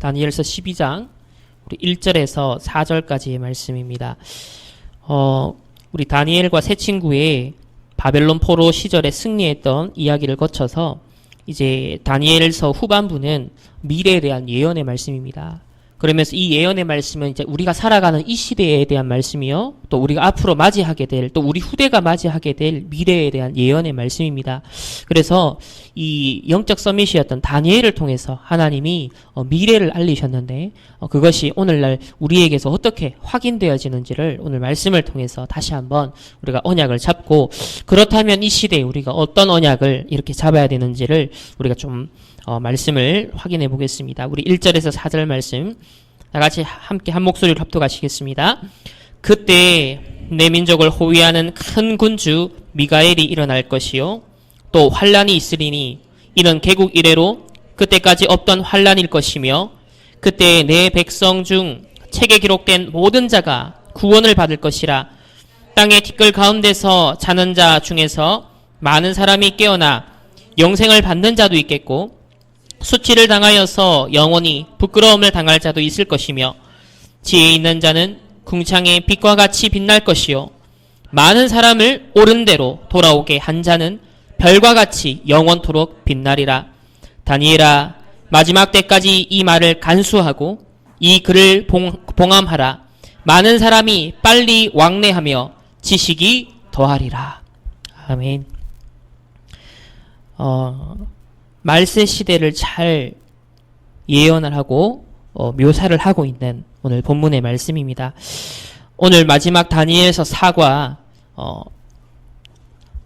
다니엘서 12장 우리 1절에서 4절까지의 말씀입니다. 우리 다니엘과 세 친구의 바벨론 포로 시절에 승리했던 이야기를 거쳐서 이제 다니엘서 후반부는 미래에 대한 예언의 말씀입니다. 그러면서 이 예언의 말씀은 이제 우리가 살아가는 이 시대에 대한 말씀이요, 또 우리가 앞으로 맞이하게 될, 또 우리 후대가 맞이하게 될 미래에 대한 예언의 말씀입니다. 그래서 이 영적 서밋이었던 다니엘을 통해서 하나님이 미래를 알리셨는데 그것이 오늘날 우리에게서 어떻게 확인되어지는지를 오늘 말씀을 통해서 다시 한번 우리가 언약을 잡고, 그렇다면 이 시대에 우리가 어떤 언약을 이렇게 잡아야 되는지를 우리가 좀 말씀을 확인해 보겠습니다. 우리 1절에서 4절 말씀 다 같이 함께 한 목소리로 합독하시겠습니다. 그때 내 민족을 호위하는 큰 군주 미가엘이 일어날 것이요, 또 환란이 있으리니 이는 개국 이래로 그때까지 없던 환란일 것이며, 그때 내 백성 중 책에 기록된 모든 자가 구원을 받을 것이라. 땅의 티끌 가운데서 자는 자 중에서 많은 사람이 깨어나 영생을 받는 자도 있겠고, 수치를 당하여서 영원히 부끄러움을 당할 자도 있을 것이며, 지혜 있는 자는 궁창의 빛과 같이 빛날 것이요, 많은 사람을 옳은 대로 돌아오게 한 자는 별과 같이 영원토록 빛나리라. 다니엘아, 마지막 때까지 이 말을 간수하고 이 글을 봉함하라. 많은 사람이 빨리 왕래하며 지식이 더하리라. 아멘. 말세 시대를 잘 예언을 하고 묘사를 하고 있는 오늘 본문의 말씀입니다. 오늘 마지막 다니엘서 4과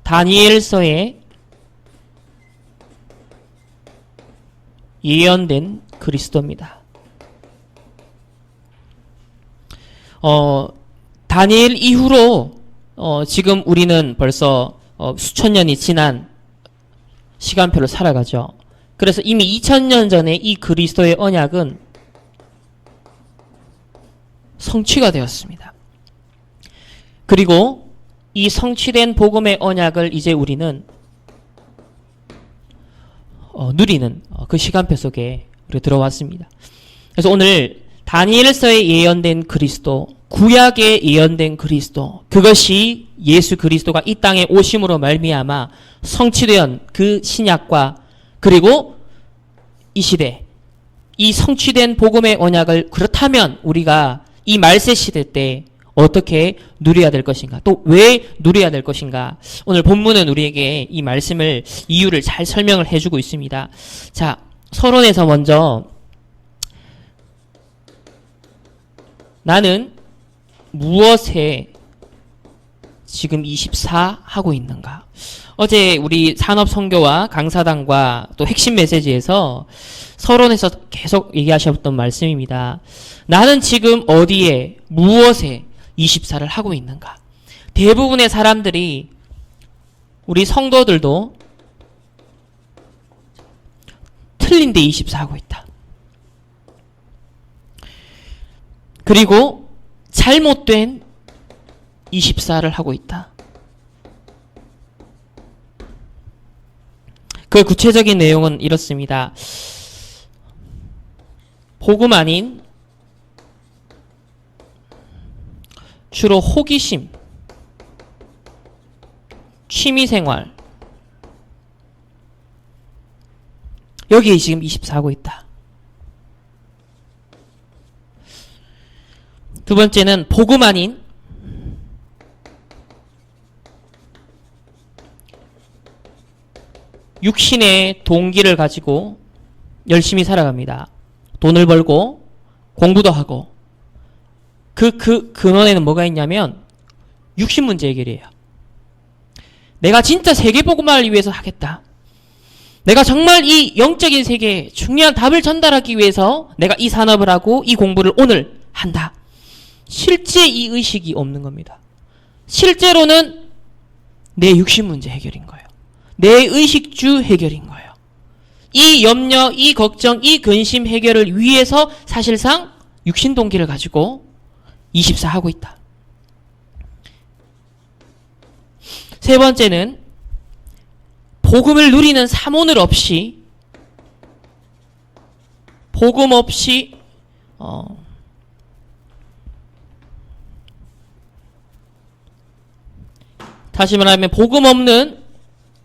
다니엘서에 예언된 그리스도입니다. 다니엘 이후로 지금 우리는 벌써 수천 년이 지난 시간표를 살아가죠. 그래서 이미 2000년 전에 이 그리스도의 언약은 성취가 되었습니다. 그리고 이 성취된 복음의 언약을 이제 우리는 누리는 그 시간표 속에 우리 들어왔습니다. 그래서 오늘 다니엘서에 예언된 그리스도, 구약에 예언된 그리스도, 그것이 예수 그리스도가 이 땅에 오심으로 말미암아 성취된 그 신약과, 그리고 이 시대, 이 성취된 복음의 언약을 그렇다면 우리가 이 말세 시대 때 어떻게 누려야 될 것인가, 또 왜 누려야 될 것인가, 오늘 본문은 우리에게 이 말씀을, 이유를 잘 설명을 해주고 있습니다. 자, 서론에서 먼저 나는 무엇에 지금 24 하고 있는가. 어제 우리 산업선교와 강사단과 또 핵심 메시지에서 서론에서 계속 얘기하셨던 말씀입니다. 나는 지금 어디에, 무엇에 24를 하고 있는가. 대부분의 사람들이, 우리 성도들도 틀린 데 24 하고 있다. 그리고 잘못된 24를 하고 있다. 그 구체적인 내용은 이렇습니다. 복음 아닌 주로 호기심, 취미생활, 여기에 지금 24 하고 있다. 두 번째는 복음 아닌 육신의 동기를 가지고 열심히 살아갑니다. 돈을 벌고 공부도 하고, 그 근원에는 뭐가 있냐면 육신 문제 해결이에요. 내가 진짜 세계 복음화를 위해서 하겠다. 내가 정말 이 영적인 세계에 중요한 답을 전달하기 위해서 내가 이 산업을 하고 이 공부를 오늘 한다. 실제 이 의식이 없는 겁니다. 실제로는 내 육신 문제 해결인 거예요. 내 의식주 해결인 거예요. 이 염려, 이 걱정, 이 근심 해결을 위해서 사실상 육신 동기를 가지고 24 하고 있다. 세 번째는 복음을 누리는 사모늘 없이 복음 없이 다시 말하면 복음 없는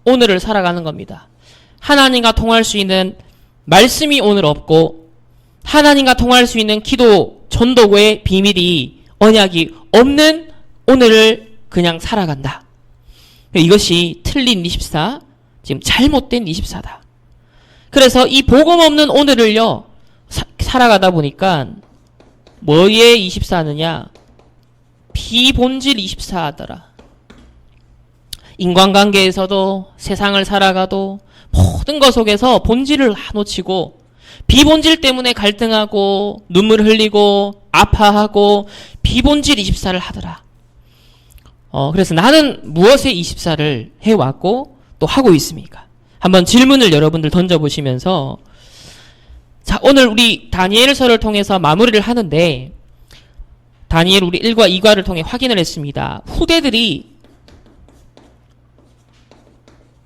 오늘을 살아가는 겁니다. 하나님과 통할 수 있는 말씀이 오늘 없고 하나님과 통할 수 있는 기도, 전도의 비밀이 언약이 없는 오늘을 그냥 살아간다. 이것이 틀린 24, 지금 잘못된 24다. 그래서 이 복음 없는 오늘을요 살아가다 보니까 뭐의 24느냐? 비본질 24하더라. 인간관계에서도 세상을 살아가도 모든 것 속에서 본질을 놓치고 비본질 때문에 갈등하고 눈물 흘리고 아파하고 비본질 24를 하더라. 그래서 나는 무엇에 24를 해왔고 또 하고 있습니까? 한번 질문을 여러분들 던져보시면서 자, 오늘 우리 다니엘서를 통해서 마무리를 하는데 다니엘 우리 1과 2과를 통해 확인을 했습니다. 후대들이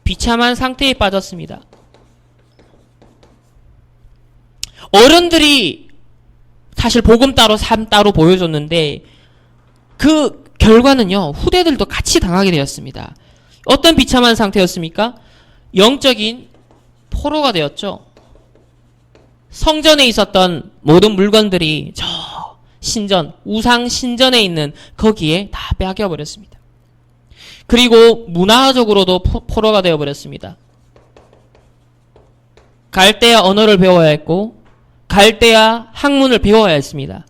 비참한 상태에 빠졌습니다. 어른들이 사실 복음 따로 삶 따로 보여줬는데 그 결과는요 후대들도 같이 당하게 되었습니다. 어떤 비참한 상태였습니까? 영적인 포로가 되었죠. 성전에 있었던 모든 물건들이 저 신전, 우상 신전에 있는 거기에 다 빼앗겨버렸습니다. 그리고 문화적으로도 포로가 되어버렸습니다. 갈대아 언어를 배워야 했고 갈대아 학문을 배워야 했습니다.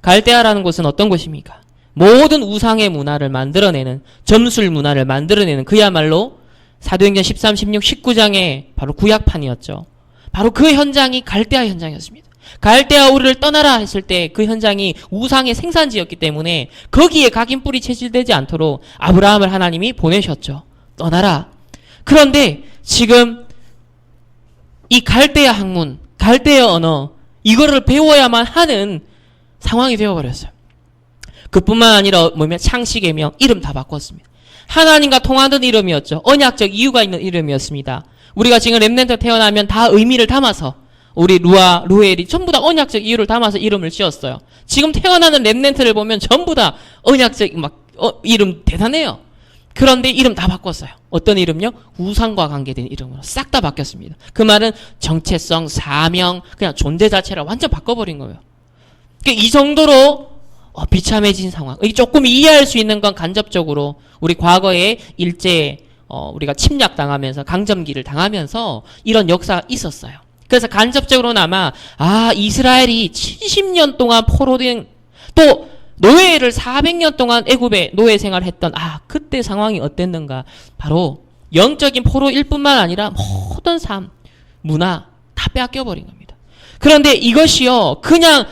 갈대아라는 곳은 어떤 곳입니까? 모든 우상의 문화를 만들어내는, 점술 문화를 만들어내는 그야말로 사도행전 13, 16, 19장의 바로 구약판이었죠. 바로 그 현장이 갈대아 현장이었습니다. 갈대아 우리를 떠나라 했을 때 그 현장이 우상의 생산지였기 때문에 거기에 각인뿔이 체질되지 않도록 아브라함을 하나님이 보내셨죠. 떠나라. 그런데 지금 이 갈대아 학문, 갈대아 언어 이거를 배워야만 하는 상황이 되어버렸어요. 그뿐만 아니라 창씨계명 이름 다 바꿨습니다. 하나님과 통하는 이름이었죠. 언약적 이유가 있는 이름이었습니다. 우리가 지금 렘넌트 태어나면 다 의미를 담아서 우리 루아, 루엘이 전부 다 언약적 이유를 담아서 이름을 지었어요. 지금 태어나는 렘넌트를 보면 전부 다 언약적 이름 대단해요. 그런데 이름 다 바꿨어요. 어떤 이름요? 우상과 관계된 이름으로 싹 다 바뀌었습니다. 그 말은 정체성, 사명, 그냥 존재 자체를 완전 바꿔버린 거예요. 그러니까 이 정도로 비참해진 상황. 조금 이해할 수 있는 건 간접적으로 우리 과거에 일제 우리가 침략당하면서 강점기를 당하면서 이런 역사가 있었어요. 그래서 간접적으로나마 이스라엘이 70년 동안 포로된 또 노예를 400년 동안 애굽에 노예 생활했던 그때 상황이 어땠는가. 바로 영적인 포로일 뿐만 아니라 모든 삶, 문화 다 빼앗겨버린 겁니다. 그런데 이것이요 그냥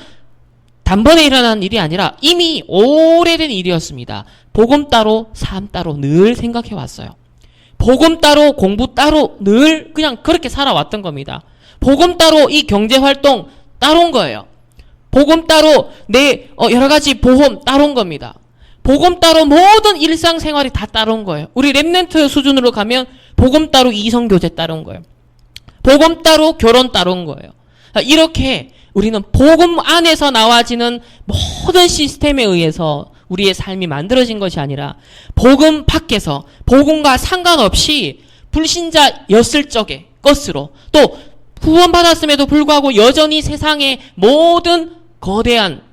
단번에 일어난 일이 아니라 이미 오래된 일이었습니다. 복음 따로 삶 따로 늘 생각해 왔어요. 복음 따로 공부 따로 늘 그냥 그렇게 살아왔던 겁니다. 복음 따로 이 경제활동 따로인 거예요. 복음 따로 내 여러 가지 보험 따로인 겁니다. 복음 따로 모든 일상생활이 다 따로인 거예요. 우리 렘넌트 수준으로 가면 복음 따로 이성교제 따로인 거예요. 복음 따로 결혼 따로인 거예요. 이렇게 우리는 복음 안에서 나와지는 모든 시스템에 의해서 우리의 삶이 만들어진 것이 아니라 복음 밖에서 복음과 상관없이 불신자였을 적의 것으로 또 구원받았음에도 불구하고 여전히 세상의 모든 거대한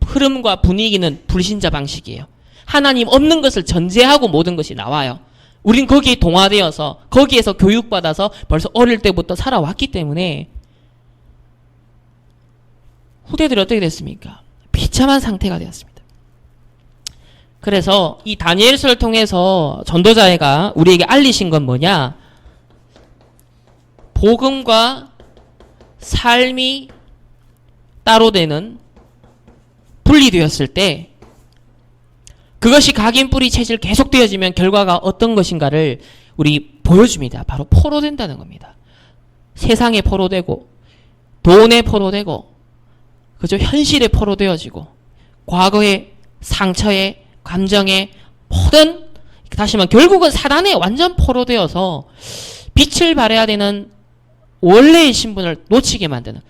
흐름과 분위기는 불신자 방식이에요. 하나님 없는 것을 전제하고 모든 것이 나와요. 우린 거기에 동화되어서 거기에서 교육받아서 벌써 어릴 때부터 살아왔기 때문에 후대들이 어떻게 됐습니까? 비참한 상태가 되었습니다. 그래서 이 다니엘서를 통해서 전도자가 우리에게 알리신 건 뭐냐? 복음과 삶이 따로 되는 분리되었을 때 그것이 각인뿌리 체질 계속되어지면 결과가 어떤 것인가를 우리 보여줍니다. 바로 포로된다는 겁니다. 세상에 포로되고 돈에 포로되고 그저 현실에 포로되어지고 과거의 상처에 감정에 모든 다시 말하면 결국은 사단에 완전 포로되어서 빛을 발해야 되는 원래의 신분을 놓치게 만드는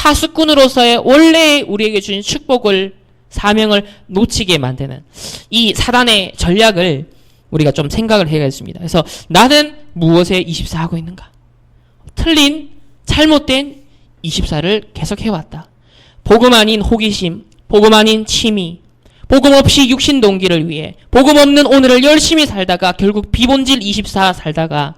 파수꾼으로서의 원래 우리에게 주신 축복을, 사명을 놓치게 만드는 이 사단의 전략을 우리가 좀 생각을 해야겠습니다. 그래서 나는 무엇에 24하고 있는가? 틀린, 잘못된 24를 계속 해왔다. 복음 아닌 호기심, 복음 아닌 취미, 복음 없이 육신 동기를 위해 복음 없는 오늘을 열심히 살다가 결국 비본질 24 살다가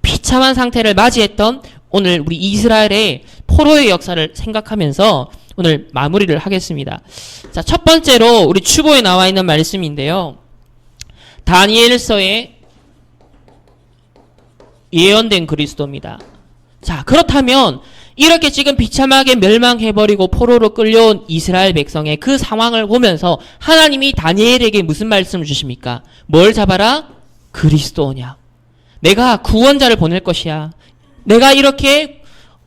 비참한 상태를 맞이했던 오늘 우리 이스라엘의 포로의 역사를 생각하면서 오늘 마무리를 하겠습니다. 자, 첫 번째로 우리 추보에 나와 있는 말씀인데요. 다니엘서에 예언된 그리스도입니다. 자, 그렇다면 이렇게 지금 비참하게 멸망해버리고 포로로 끌려온 이스라엘 백성의 그 상황을 보면서 하나님이 다니엘에게 무슨 말씀을 주십니까? 뭘 잡아라? 그리스도냐. 내가 구원자를 보낼 것이야. 내가 이렇게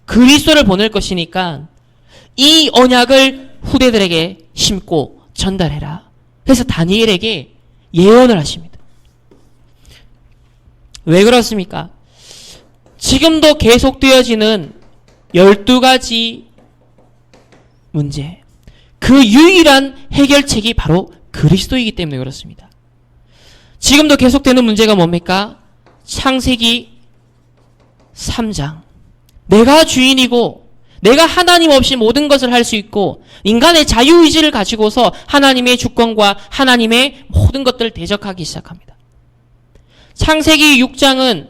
그리스도를 보낼 것이니까 이 언약을 후대들에게 심고 전달해라. 그래서 다니엘에게 예언을 하십니다. 왜 그렇습니까? 지금도 계속되어지는 12가지 문제, 그 유일한 해결책이 바로 그리스도이기 때문에 그렇습니다. 지금도 계속되는 문제가 뭡니까? 창세기 3장. 내가 주인이고 내가 하나님 없이 모든 것을 할 수 있고 인간의 자유의지를 가지고서 하나님의 주권과 하나님의 모든 것들을 대적하기 시작합니다. 창세기 6장은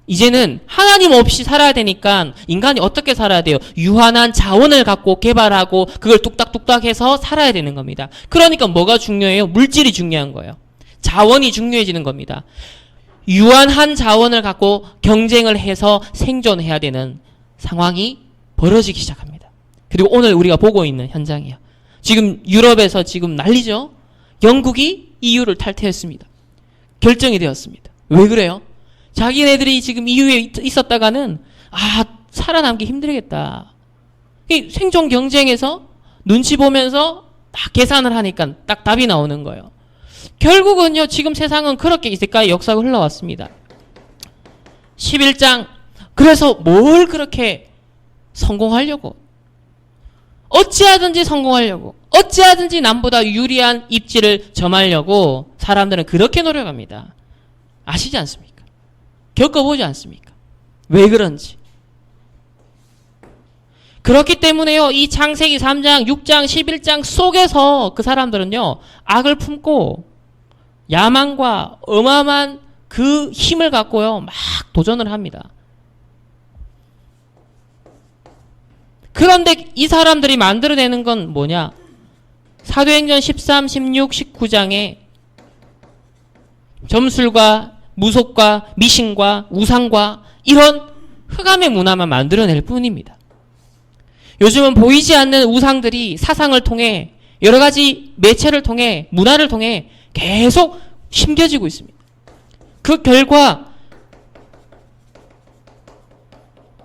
이제는 하나님 없이 살아야 되니까 인간이 어떻게 살아야 돼요? 유한한 자원을 갖고 개발하고 그걸 뚝딱뚝딱 해서 살아야 되는 겁니다. 그러니까 뭐가 중요해요? 물질이 중요한 거예요. 자원이 중요해지는 겁니다. 유한한 자원을 갖고 경쟁을 해서 생존해야 되는 상황이 벌어지기 시작합니다. 그리고 오늘 우리가 보고 있는 현장이에요. 지금 유럽에서 지금 난리죠? 영국이 EU를 탈퇴했습니다. 결정이 되었습니다. 왜 그래요? 자기네들이 지금 EU에 있었다가는 살아남기 힘들겠다. 생존 경쟁에서 눈치 보면서 딱 계산을 하니까 딱 답이 나오는 거예요. 결국은요, 지금 세상은 그렇게 이제까지 역사가 흘러왔습니다. 11장. 그래서 뭘 그렇게 성공하려고? 어찌하든지 성공하려고. 어찌하든지 남보다 유리한 입지를 점하려고 사람들은 그렇게 노력합니다. 아시지 않습니까? 겪어보지 않습니까? 왜 그런지. 그렇기 때문에요, 이 창세기 3장, 6장, 11장 속에서 그 사람들은요, 악을 품고 야망과 어마어마한 그 힘을 갖고요, 막 도전을 합니다. 그런데 이 사람들이 만들어내는 건 뭐냐? 사도행전 13, 16, 19장에 점술과 무속과 미신과 우상과 이런 흑암의 문화만 만들어낼 뿐입니다. 요즘은 보이지 않는 우상들이 사상을 통해 여러 가지 매체를 통해 문화를 통해 계속 심겨지고 있습니다. 그 결과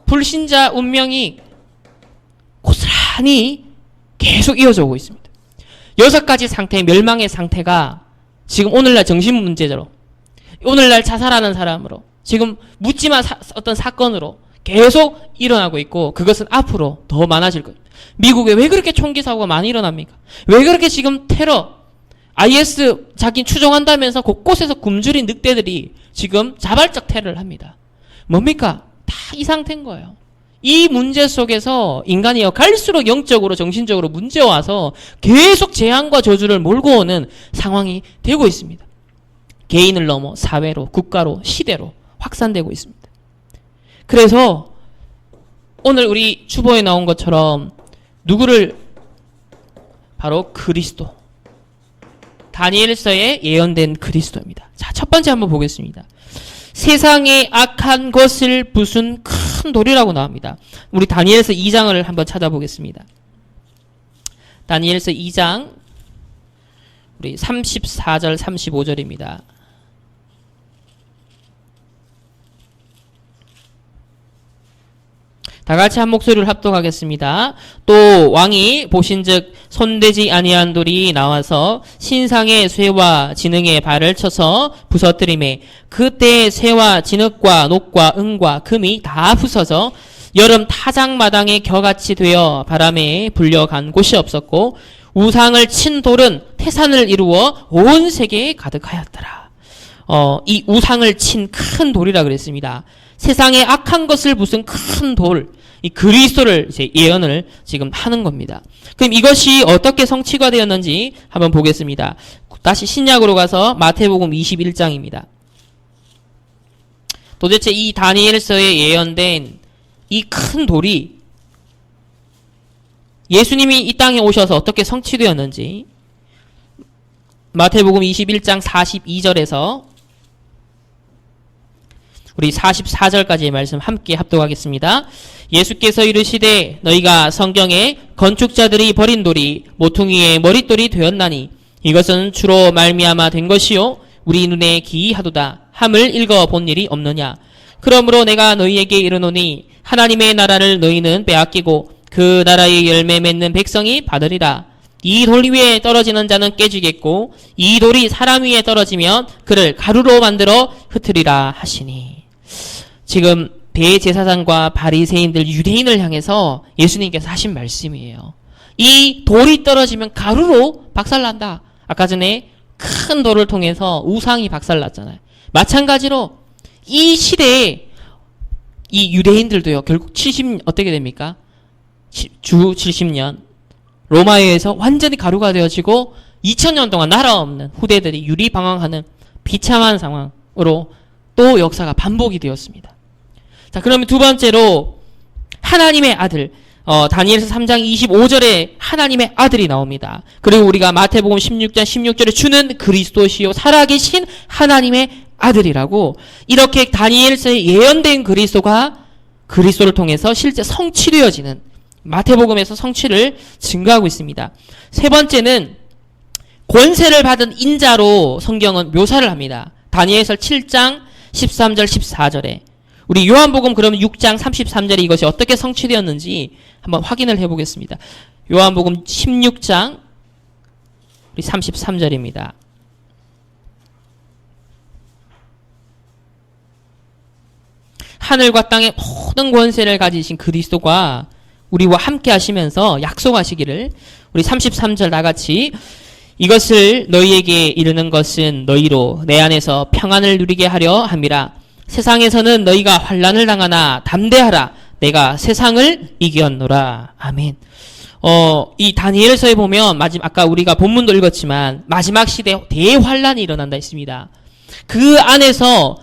불신자 운명이 고스란히 계속 이어져 오고 있습니다. 6가지 상태, 멸망의 상태가 지금 오늘날 정신 문제로, 오늘날 자살하는 사람으로, 지금 묻지마 어떤 사건으로 계속 일어나고 있고, 그것은 앞으로 더 많아질 겁니다. 미국에 왜 그렇게 총기 사고가 많이 일어납니까? 왜 그렇게 지금 테러, IS 자기 추종한다면서 곳곳에서 굶주린 늑대들이 지금 자발적 테러를 합니다. 뭡니까? 다 이 상태인 거예요. 이 문제 속에서 인간이 갈수록 영적으로 정신적으로 문제와서 계속 재앙과 저주를 몰고 오는 상황이 되고 있습니다. 개인을 넘어 사회로, 국가로, 시대로 확산되고 있습니다. 그래서 오늘 우리 주보에 나온 것처럼 누구를? 바로 그리스도. 다니엘서에 예언된 그리스도입니다. 자, 첫 번째 한번 보겠습니다. 세상의 악한 것을 부순 큰 돌이라고 나옵니다. 우리 다니엘서 2장을 한번 찾아보겠습니다. 다니엘서 2장 우리 34절 35절입니다. 다 같이 한 목소리를 합독하겠습니다. 또 왕이 보신즉 손대지 아니한 돌이 나와서 신상의 쇠와 진흥의 발을 쳐서 부서뜨리매 그때 쇠와 진흙과 녹과 은과 금이 다 부서져 여름 타작마당에 겨같이 되어 바람에 불려간 곳이 없었고 우상을 친 돌은 태산을 이루어 온 세계에 가득하였더라. 이 우상을 친 큰 돌이라 그랬습니다. 세상에 악한 것을 부순 큰 돌, 이 그리스도를 이제 예언을 지금 하는 겁니다. 그럼 이것이 어떻게 성취가 되었는지 한번 보겠습니다. 다시 신약으로 가서 마태복음 21장입니다. 도대체 이 다니엘서에 예언된 이 큰 돌이 예수님이 이 땅에 오셔서 어떻게 성취되었는지 마태복음 21장 42절에서 우리 44절까지의 말씀 함께 합독하겠습니다. 예수께서 이르시되 너희가 성경에 건축자들이 버린 돌이 모퉁이의 머릿돌이 되었나니 이것은 주로 말미암아 된 것이요 우리 눈에 기이하도다 함을 읽어본 일이 없느냐. 그러므로 내가 너희에게 이르노니 하나님의 나라를 너희는 빼앗기고 그 나라의 열매 맺는 백성이 받으리라. 이 돌 위에 떨어지는 자는 깨지겠고 이 돌이 사람 위에 떨어지면 그를 가루로 만들어 흩으리라 하시니. 지금 대제사장과 바리새인들 유대인을 향해서 예수님께서 하신 말씀이에요. 이 돌이 떨어지면 가루로 박살난다. 아까 전에 큰 돌을 통해서 우상이 박살났잖아요. 마찬가지로 이 시대에 이 유대인들도요. 결국 어떻게 됩니까? 주 70년 로마에 의해서 완전히 가루가 되어지고 2000년 동안 나라 없는 후대들이 유리방황하는 비참한 상황으로 또 역사가 반복이 되었습니다. 자, 그러면 두 번째로 하나님의 아들, 다니엘서 3장 25절에 하나님의 아들이 나옵니다. 그리고 우리가 마태복음 16장 16절에 주는 그리스도시요 살아계신 하나님의 아들이라고 이렇게 다니엘서에 예언된 그리스도를 통해서 실제 성취되어지는 마태복음에서 성취를 증거하고 있습니다. 세 번째는 권세를 받은 인자로 성경은 묘사를 합니다. 다니엘서 7장 13절 14절에 우리 요한복음 그러면 6장 33절에 이것이 어떻게 성취되었는지 한번 확인을 해보겠습니다. 요한복음 16장 우리 33절입니다. 하늘과 땅의 모든 권세를 가지신 그리스도가 우리와 함께 하시면서 약속하시기를 우리 33절 나같이 이것을 너희에게 이르는 것은 너희로 내 안에서 평안을 누리게 하려 함이라. 세상에서는 너희가 환난을 당하나 담대하라. 내가 세상을 이겼노라. 아멘. 이 다니엘서에 보면 아까 우리가 본문도 읽었지만 마지막 시대 대환란이 일어난다 했습니다. 그 안에서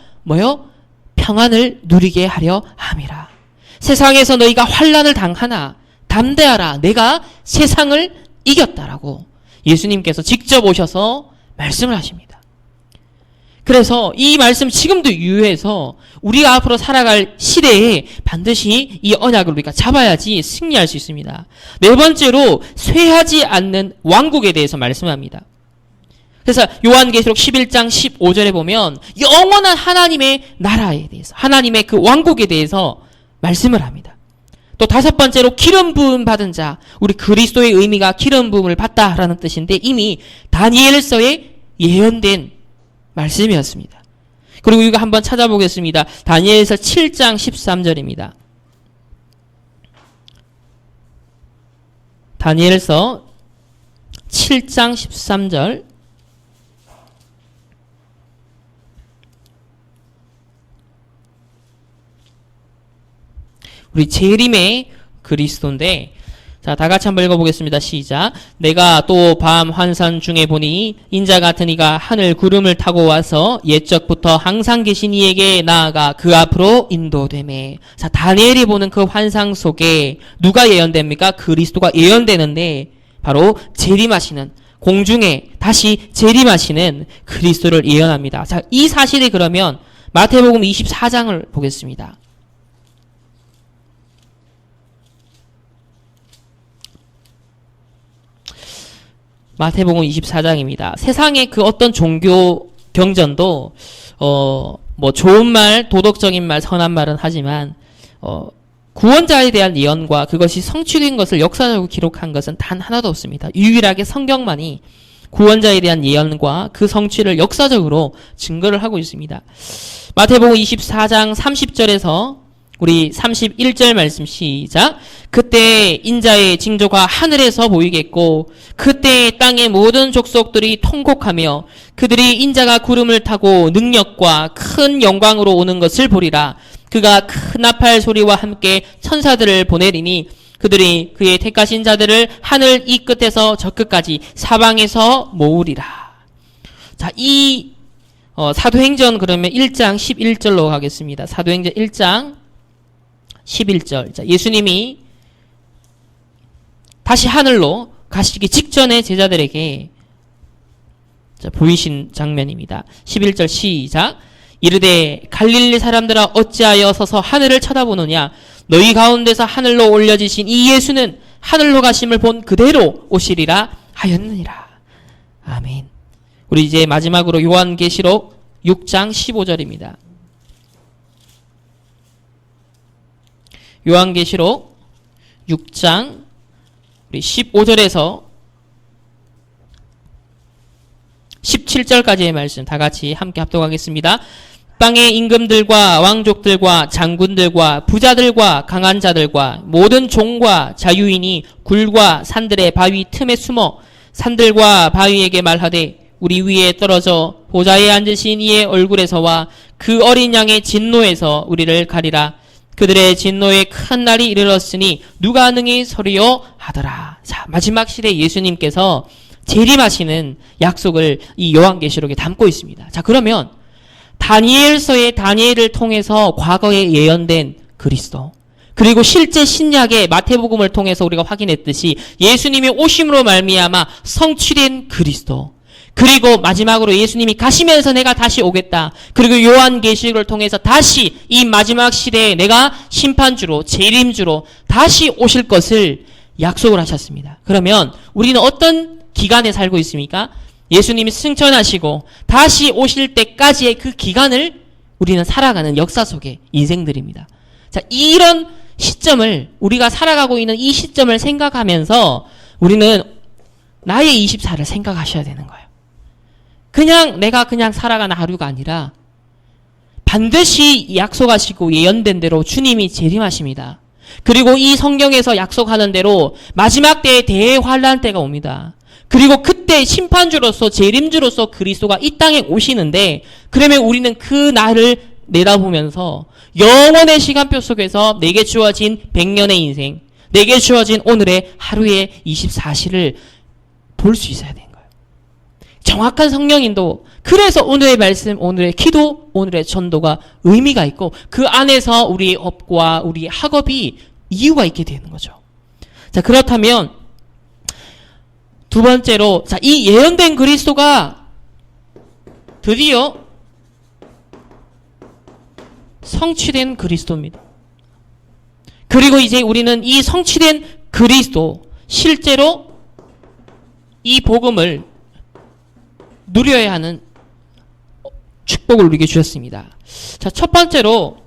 평안을 누리게 하려 함이라. 세상에서 너희가 환난을 당하나 담대하라. 내가 세상을 이겼다라고 예수님께서 직접 오셔서 말씀을 하십니다. 그래서 이 말씀 지금도 유효해서 우리가 앞으로 살아갈 시대에 반드시 이 언약을 우리가 잡아야지 승리할 수 있습니다. 네 번째로 쇠하지 않는 왕국에 대해서 말씀합니다. 그래서 요한계시록 11장 15절에 보면 영원한 하나님의 나라에 대해서 하나님의 그 왕국에 대해서 말씀을 합니다. 또 다섯 번째로 기름 부음 받은 자, 우리 그리스도의 의미가 기름 부음을 받다라는 뜻인데 이미 다니엘서에 예언된 말씀이었습니다. 그리고 이거 한번 찾아보겠습니다. 다니엘서 7장 13절입니다. 다니엘서 7장 13절 우리 재림의 그리스도인데 자, 다 같이 한번 읽어보겠습니다. 시작. 내가 또 밤 환상 중에 보니 인자 같은 이가 하늘 구름을 타고 와서 옛적부터 항상 계신 이에게 나아가 그 앞으로 인도되매. 자, 다니엘이 보는 그 환상 속에 누가 예언됩니까? 그리스도가 예언되는데 바로 재림하시는 공중에 다시 재림하시는 그리스도를 예언합니다. 자, 이 사실이 그러면 마태복음 24장을 보겠습니다. 마태복음 24장입니다. 세상의 그 어떤 종교 경전도 좋은 말, 도덕적인 말, 선한 말은 하지만 구원자에 대한 예언과 그것이 성취된 것을 역사적으로 기록한 것은 단 하나도 없습니다. 유일하게 성경만이 구원자에 대한 예언과 그 성취를 역사적으로 증거를 하고 있습니다. 마태복음 24장 30절에서 우리 31절 말씀 시작. 그때 인자의 징조가 하늘에서 보이겠고 그때 땅의 모든 족속들이 통곡하며 그들이 인자가 구름을 타고 능력과 큰 영광으로 오는 것을 보리라. 그가 큰 나팔 소리와 함께 천사들을 보내리니 그들이 그의 택하신 자들을 하늘 이 끝에서 저 끝까지 사방에서 모으리라. 자, 이 사도행전 그러면 1장 11절로 가겠습니다. 사도행전 1장 11절. 자, 예수님이 다시 하늘로 가시기 직전에 제자들에게 보이신 장면입니다. 11절 시작. 이르되 갈릴리 사람들아 어찌하여 서서 하늘을 쳐다보느냐. 너희 가운데서 하늘로 올려지신 이 예수는 하늘로 가심을 본 그대로 오시리라 하였느니라. 아멘. 우리 이제 마지막으로 요한계시록 6장 15절입니다. 요한계시록 6장 우리 15절에서 17절까지의 말씀 다 같이 함께 합독하겠습니다. 땅의 임금들과 왕족들과 장군들과 부자들과 강한 자들과 모든 종과 자유인이 굴과 산들의 바위 틈에 숨어 산들과 바위에게 말하되 우리 위에 떨어져 보좌에 앉으신 이의 얼굴에서와 그 어린 양의 진노에서 우리를 가리라. 그들의 진노의 큰 날이 이르렀으니 누가 능히 서리요 하더라. 자, 마지막 시대 예수님께서 재림하시는 약속을 이 요한계시록에 담고 있습니다. 자, 그러면 다니엘서의 다니엘을 통해서 과거에 예언된 그리스도, 그리고 실제 신약의 마태복음을 통해서 우리가 확인했듯이 예수님의 오심으로 말미암아 성취된 그리스도, 그리고 마지막으로 예수님이 가시면서 내가 다시 오겠다. 그리고 요한계시록을 통해서 다시 이 마지막 시대에 내가 심판주로 재림주로 다시 오실 것을 약속을 하셨습니다. 그러면 우리는 어떤 기간에 살고 있습니까? 예수님이 승천하시고 다시 오실 때까지의 그 기간을 우리는 살아가는 역사 속의 인생들입니다. 자, 이런 시점을 우리가 살아가고 있는 이 시점을 생각하면서 우리는 나의 24를 생각하셔야 되는 거예요. 그냥 내가 그냥 살아가는 하루가 아니라 반드시 약속하시고 예언된 대로 주님이 재림하십니다. 그리고 이 성경에서 약속하는 대로 마지막 때에 대환란 때가 옵니다. 그리고 그때 심판주로서 재림주로서 그리스도가 이 땅에 오시는데, 그러면 우리는 그 날을 내다보면서 영원의 시간표 속에서 내게 주어진 100년의 인생, 내게 주어진 오늘의 하루의 24시를 볼 수 있어야 되는 거예요. 정확한 성령인도, 그래서 오늘의 말씀, 오늘의 기도, 오늘의 전도가 의미가 있고 그 안에서 우리의 업과 우리의 학업이 이유가 있게 되는 거죠. 자, 그렇다면 두 번째로, 자, 이 예언된 그리스도가 드디어 성취된 그리스도입니다. 그리고 이제 우리는 이 성취된 그리스도, 실제로 이 복음을 누려야 하는 축복을 우리에게 주셨습니다. 자, 첫 번째로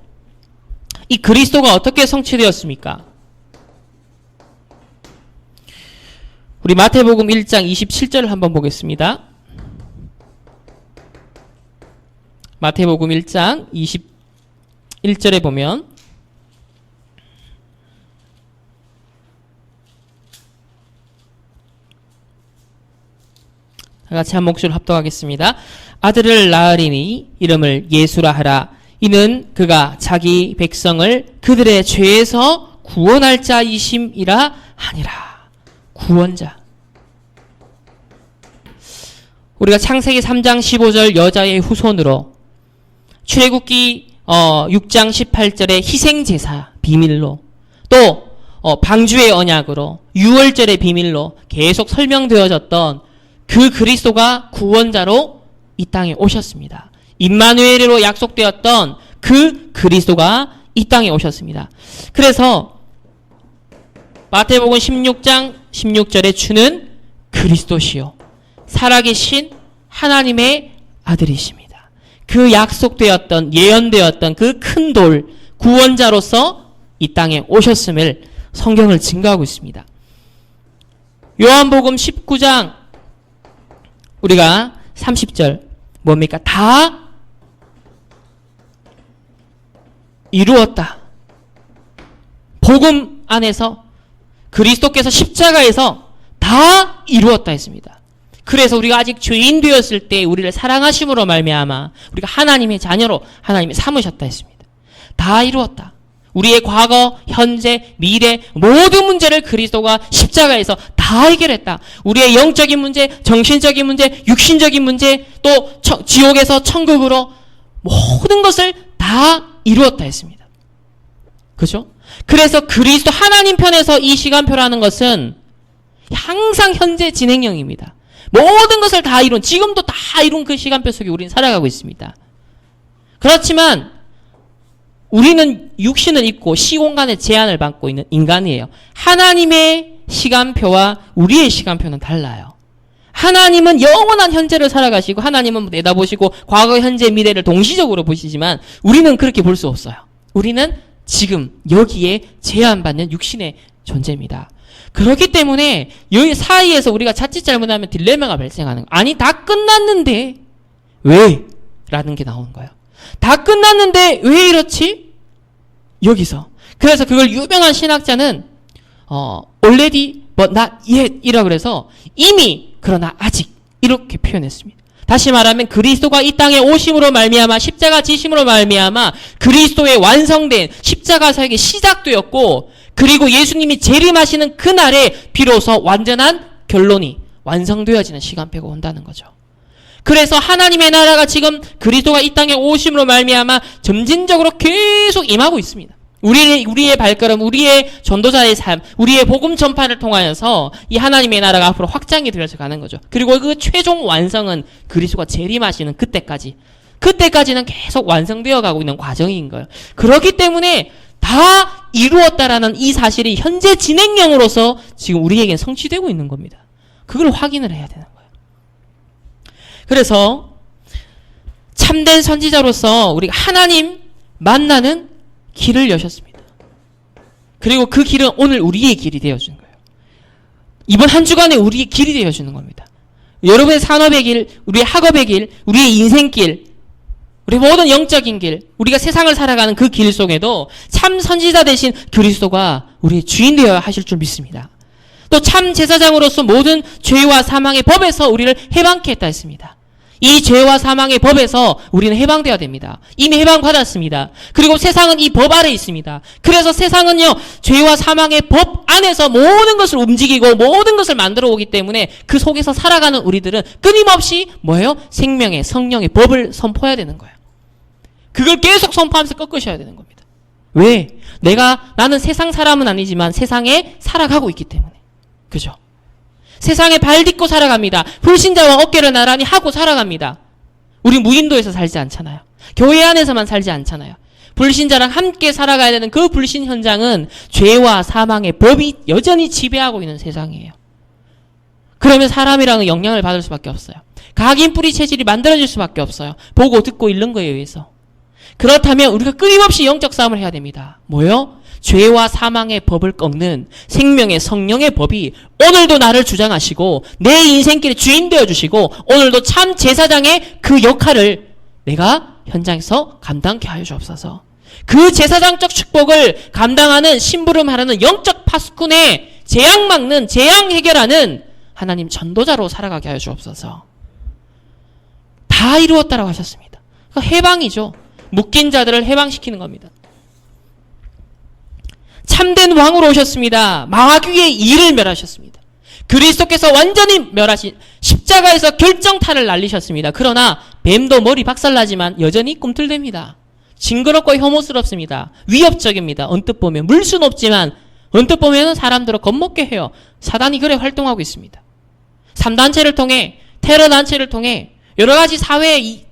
이 그리스도가 어떻게 성취되었습니까? 우리 마태복음 1장 27절을 한번 보겠습니다. 마태복음 1장 21절에 보면 다 같이 한 목소리로 합독하겠습니다. 아들을 낳으리니 이름을 예수라 하라. 이는 그가 자기 백성을 그들의 죄에서 구원할 자이심이라 하니라. 구원자. 우리가 창세기 3장 15절 여자의 후손으로, 출애굽기 6장 18절의 희생제사 비밀로, 또 방주의 언약으로, 유월절의 비밀로 계속 설명되어졌던 그 그리스도가 구원자로 이 땅에 오셨습니다. 임마누엘로 약속되었던 그 그리스도가 이 땅에 오셨습니다. 그래서 마태복음 16장 16절에 주는 그리스도시요 살아계신 하나님의 아들이십니다. 그 약속되었던, 예언되었던 그 큰 돌, 구원자로서 이 땅에 오셨음을 성경을 증거하고 있습니다. 요한복음 19장 우리가 30절 뭡니까? 다 이루었다. 복음 안에서 그리스도께서 십자가에서 다 이루었다 했습니다. 그래서 우리가 아직 죄인 되었을 때 우리를 사랑하심으로 말미암아 우리가 하나님의 자녀로 하나님이 삼으셨다 했습니다. 다 이루었다. 우리의 과거, 현재, 미래 모든 문제를 그리스도가 십자가에서 다 해결했다. 우리의 영적인 문제, 정신적인 문제, 육신적인 문제, 또 지옥에서 천국으로 모든 것을 다 이루었다 했습니다. 그죠? 그래서 그리스도 하나님 편에서 이 시간표라는 것은 항상 현재 진행형입니다. 모든 것을 다 이룬, 지금도 다 이룬 그 시간표 속에 우리는 살아가고 있습니다. 그렇지만 우리는 육신을 입고 시공간의 제한을 받고 있는 인간이에요. 하나님의 시간표와 우리의 시간표는 달라요. 하나님은 영원한 현재를 살아가시고 하나님은 내다보시고 과거, 현재, 미래를 동시적으로 보시지만 우리는 그렇게 볼 수 없어요. 우리는 지금 여기에 제한받는 육신의 존재입니다. 그렇기 때문에 여기 사이에서 우리가 자칫 잘못하면 딜레마가 발생하는 거예요. 아니 다 끝났는데 왜? 라는 게 나오는 거예요. 다 끝났는데 왜 이렇지? 여기서. 그래서 그걸 유명한 신학자는 already but not yet 이라고 그래서 이미 그러나 아직 이렇게 표현했습니다. 다시 말하면 그리스도가 이 땅에 오심으로 말미암아 십자가 지심으로 말미암아 그리스도의 완성된 십자가 사역이 시작되었고 그리고 예수님이 재림하시는 그날에 비로소 완전한 결론이 완성되어지는 시간표가 온다는 거죠. 그래서 하나님의 나라가 지금 그리스도가 이 땅에 오심으로 말미암아 점진적으로 계속 임하고 있습니다. 우리의 발걸음, 우리의 전도자의 삶, 우리의 복음 전파를 통하여서 이 하나님의 나라가 앞으로 확장이 되어서 가는 거죠. 그리고 그 최종 완성은 그리스도가 재림하시는 그때까지는 계속 완성되어 가고 있는 과정인 거예요. 그렇기 때문에 다 이루었다라는 이 사실이 현재 진행형으로서 지금 우리에겐 성취되고 있는 겁니다. 그걸 확인을 해야 되는 거예요. 그래서 참된 선지자로서 우리가 하나님 만나는 길을 여셨습니다. 그리고 그 길은 오늘 우리의 길이 되어주는 거예요. 이번 한 주간에 우리의 길이 되어주는 겁니다. 여러분의 산업의 길, 우리의 학업의 길, 우리의 인생길, 우리 모든 영적인 길, 우리가 세상을 살아가는 그 길 속에도 참 선지자 되신 그리스도가 우리의 주인 되어야 하실 줄 믿습니다. 또 참 제사장으로서 모든 죄와 사망의 법에서 우리를 해방케 했다 했습니다. 이 죄와 사망의 법에서 우리는 해방되어야 됩니다. 이미 해방받았습니다. 그리고 세상은 이 법 아래 있습니다. 그래서 세상은요, 죄와 사망의 법 안에서 모든 것을 움직이고 모든 것을 만들어 오기 때문에 그 속에서 살아가는 우리들은 끊임없이 뭐예요? 생명의, 성령의 법을 선포해야 되는 거예요. 그걸 계속 선포하면서 꺾으셔야 되는 겁니다. 왜? 나는 세상 사람은 아니지만 세상에 살아가고 있기 때문에. 그죠? 세상에 발 딛고 살아갑니다. 불신자와 어깨를 나란히 하고 살아갑니다. 우리 무인도에서 살지 않잖아요. 교회 안에서만 살지 않잖아요. 불신자랑 함께 살아가야 되는 그 불신 현장은 죄와 사망의 법이 여전히 지배하고 있는 세상이에요. 그러면 사람이랑은 영향을 받을 수밖에 없어요. 각인 뿌리 체질이 만들어질 수밖에 없어요. 보고 듣고 읽는 거에 의해서. 그렇다면 우리가 끊임없이 영적 싸움을 해야 됩니다. 뭐요? 죄와 사망의 법을 꺾는 생명의 성령의 법이 오늘도 나를 주장하시고 내 인생길의 주인 되어주시고 오늘도 참 제사장의 그 역할을 내가 현장에서 감당케 하여 주옵소서. 그 제사장적 축복을 감당하는 심부름하는 영적 파수꾼의 재앙 막는, 재앙 해결하는 하나님 전도자로 살아가게 하여 주옵소서. 다 이루었다라고 하셨습니다. 그러니까 해방이죠. 묶인 자들을 해방시키는 겁니다. 참된 왕으로 오셨습니다. 마귀의 일을 멸하셨습니다. 그리스도께서 완전히 멸하신 십자가에서 결정타를 날리셨습니다. 그러나 뱀도 머리 박살나지만 여전히 꿈틀댑니다. 징그럽고 혐오스럽습니다. 위협적입니다. 언뜻 보면 물순 없지만 언뜻 보면 사람들을 겁먹게 해요. 사단이 그래 활동하고 있습니다. 3단체를 통해 테러 단체를 통해 여러 가지 사회의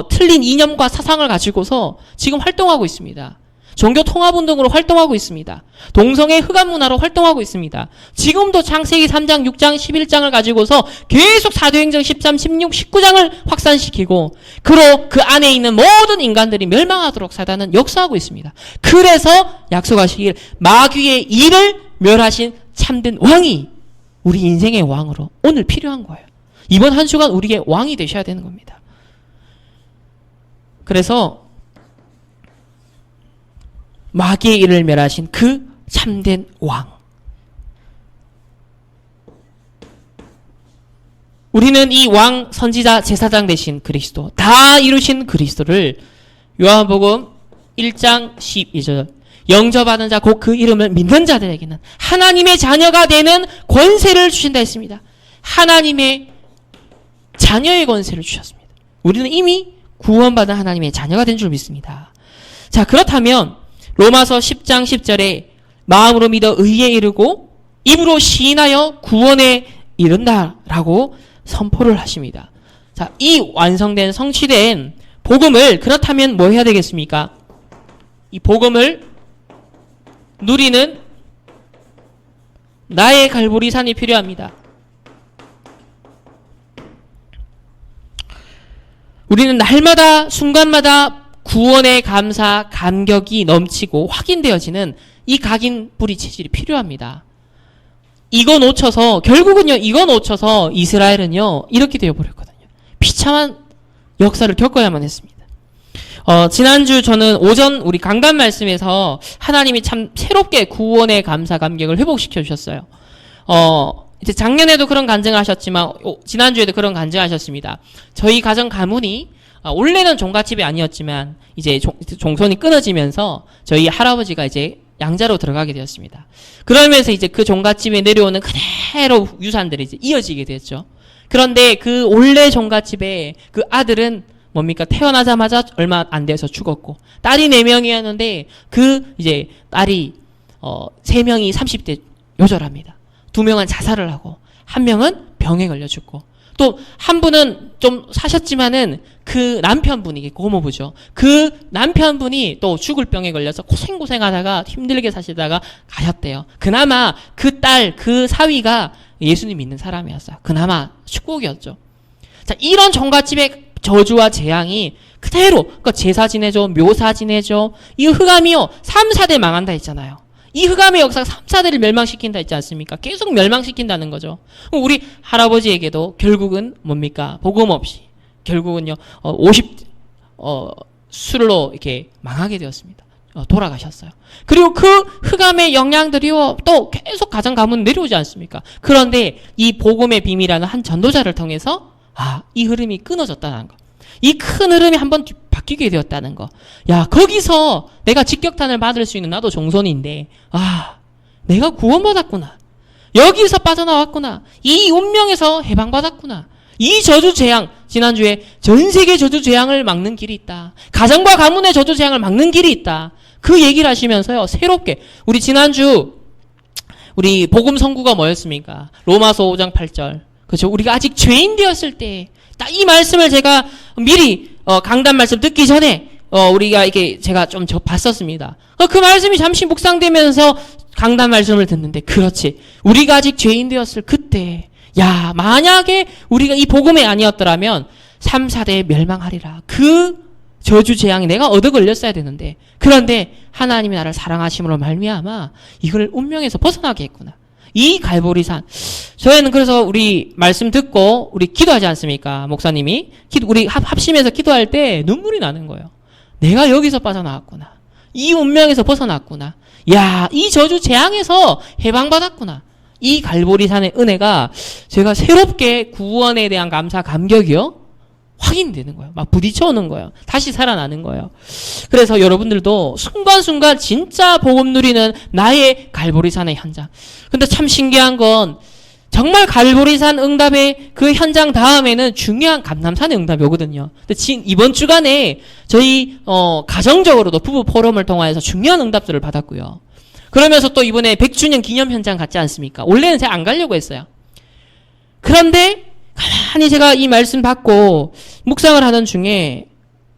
틀린 이념과 사상을 가지고서 지금 활동하고 있습니다. 종교 통합운동으로 활동하고 있습니다. 동성애 흑암 문화로 활동하고 있습니다. 지금도 창세기 3장, 6장, 11장을 가지고서 계속 사도행전 13, 16, 19장을 확산시키고 그로 그 안에 있는 모든 인간들이 멸망하도록 사단은 역사하고 있습니다. 그래서 약속하시길 마귀의 일을 멸하신 참된 왕이 우리 인생의 왕으로 오늘 필요한 거예요. 이번 한 주간 우리의 왕이 되셔야 되는 겁니다. 그래서 마귀의 일을 멸하신 그 참된 왕. 우리는 이 왕, 선지자, 제사장 되신 그리스도, 다 이루신 그리스도를 요한복음 1장 12절 영접하는 자 곧 그 이름을 믿는 자들에게는 하나님의 자녀가 되는 권세를 주신다 했습니다. 하나님의 자녀의 권세를 주셨습니다. 우리는 이미 구원받은 하나님의 자녀가 된 줄 믿습니다. 자, 그렇다면 로마서 10장 10절에 마음으로 믿어 의에 이르고 입으로 시인하여 구원에 이른다라고 선포를 하십니다. 자, 이 완성된 성취된 복음을 그렇다면 뭐 해야 되겠습니까? 이 복음을 누리는 나의 갈보리산이 필요합니다. 우리는 날마다 순간마다 구원의 감사, 감격이 넘치고 확인되어지는 이 각인 뿌리 체질이 필요합니다. 이거 놓쳐서 결국은요, 이거 놓쳐서 이스라엘은요 이렇게 되어버렸거든요. 비참한 역사를 겪어야만 했습니다. 지난주 저는 오전 우리 강단 말씀에서 하나님이 참 새롭게 구원의 감사 감격을 회복시켜 주셨어요. 이제 작년에도 그런 간증을 하셨지만 지난주에도 그런 간증을 하셨습니다. 저희 가정 가문이 원래는 종갓집이 아니었지만 이제 종손이 끊어지면서 저희 할아버지가 이제 양자로 들어가게 되었습니다. 그러면서 이제 그 종갓집에 내려오는 그대로 유산들이 이제 이어지게 됐죠. 그런데 그 원래 종갓집에 그 아들은 뭡니까? 태어나자마자 얼마 안 돼서 죽었고, 딸이 4명이었는데, 그, 이제, 딸이, 3명이 30대 요절합니다. 2명은 자살을 하고, 1명은 병에 걸려 죽고, 또, 한 분은 좀 사셨지만은, 그 남편분이, 고모부죠. 그 남편분이 또 죽을 병에 걸려서 고생고생 하다가 힘들게 사시다가 가셨대요. 그나마 그 딸, 그 사위가 예수님 믿는 사람이었어요. 그나마 축복이었죠. 자, 이런 종갓집의 저주와 재앙이 그대로, 그러니까 제사 지내죠, 묘사 지내죠. 이 흑암이요, 3, 4대 망한다 했잖아요. 이 흑암의 역사가 3, 4대를 멸망시킨다 했지 않습니까? 계속 멸망시킨다는 거죠. 우리 할아버지에게도 결국은 뭡니까? 복음 없이 결국은요 50술로 이렇게 망하게 되었습니다. 돌아가셨어요. 그리고 그 흑암의 영향들이요 또 계속 가정 가문 내려오지 않습니까? 그런데 이 복음의 비밀이라는 한 전도자를 통해서 이 흐름이 끊어졌다는 거. 이 큰 흐름이 한번 바뀌게 되었다는 거. 야, 거기서 내가 직격탄을 받을 수 있는 나도 종손인데, 내가 구원받았구나. 여기서 빠져나왔구나. 이 운명에서 해방받았구나. 이 저주 재앙, 지난주에 전 세계 저주 재앙을 막는 길이 있다. 가정과 가문의 저주 재앙을 막는 길이 있다. 그 얘기를 하시면서요, 새롭게. 우리 지난주, 우리 복음 선구가 뭐였습니까? 로마서 5장 8절. 그렇죠. 우리가 아직 죄인 되었을 때, 딱 이 말씀을 제가 미리, 강단 말씀 듣기 전에, 우리가 이렇게 제가 좀 봤었습니다. 그 말씀이 잠시 묵상되면서 강단 말씀을 듣는데, 그렇지. 우리가 아직 죄인 되었을 그때, 야, 만약에 우리가 이 복음이 아니었더라면, 3, 4대에 멸망하리라. 그 저주 재앙이 내가 얻어 걸렸어야 되는데, 그런데 하나님이 나를 사랑하심으로 말미암아, 이걸 운명에서 벗어나게 했구나. 이 갈보리산. 저희는 그래서 우리 말씀 듣고 우리 기도하지 않습니까? 목사님이 우리 합심해서 기도할 때 눈물이 나는 거예요. 내가 여기서 빠져나왔구나. 이 운명에서 벗어났구나. 야, 이 저주 재앙에서 해방받았구나. 이 갈보리산의 은혜가 제가 새롭게 구원에 대한 감사 감격이요 확인되는 거예요. 막 부딪혀오는 거예요. 다시 살아나는 거예요. 그래서 여러분들도 순간순간 진짜 복음 누리는 나의 갈보리산의 현장. 근데 참 신기한 건 정말 갈보리산 응답의 그 현장 다음에는 중요한 감남산의 응답이 오거든요. 근데 이번 주간에 저희 가정적으로도 부부 포럼을 통해서 중요한 응답들을 받았고요. 그러면서 또 이번에 100주년 기념 현장 갔지 않습니까? 원래는 제가 안 가려고 했어요. 그런데 가만히 제가 이 말씀 받고 묵상을 하던 중에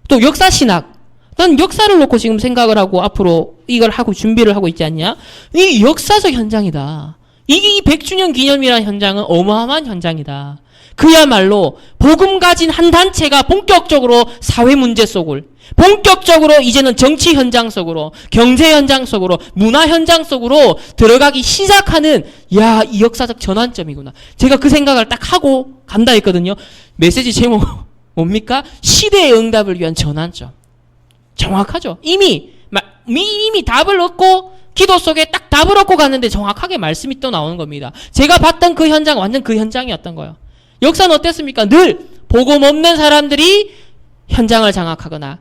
또 역사신학, 난 역사를 놓고 지금 생각을 하고 앞으로 이걸 하고 준비를 하고 있지 않냐? 이 역사적 현장이다. 이게 이 100주년 기념이라는 현장은 어마어마한 현장이다. 그야말로 복음 가진 한 단체가 본격적으로 사회 문제 속을, 본격적으로 이제는 정치 현장 속으로, 경제 현장 속으로, 문화 현장 속으로 들어가기 시작하는, 야, 이 역사적 전환점이구나. 제가 그 생각을 딱 하고 간다 했거든요. 메시지 제목 뭡니까? 시대의 응답을 위한 전환점. 정확하죠. 이미 이미 답을 얻고 기도 속에 딱 답을 얻고 갔는데 정확하게 말씀이 또 나오는 겁니다. 제가 봤던 그 현장 완전 그 현장이었던 거예요. 역사는 어땠습니까? 늘 복음 없는 사람들이 현장을 장악하거나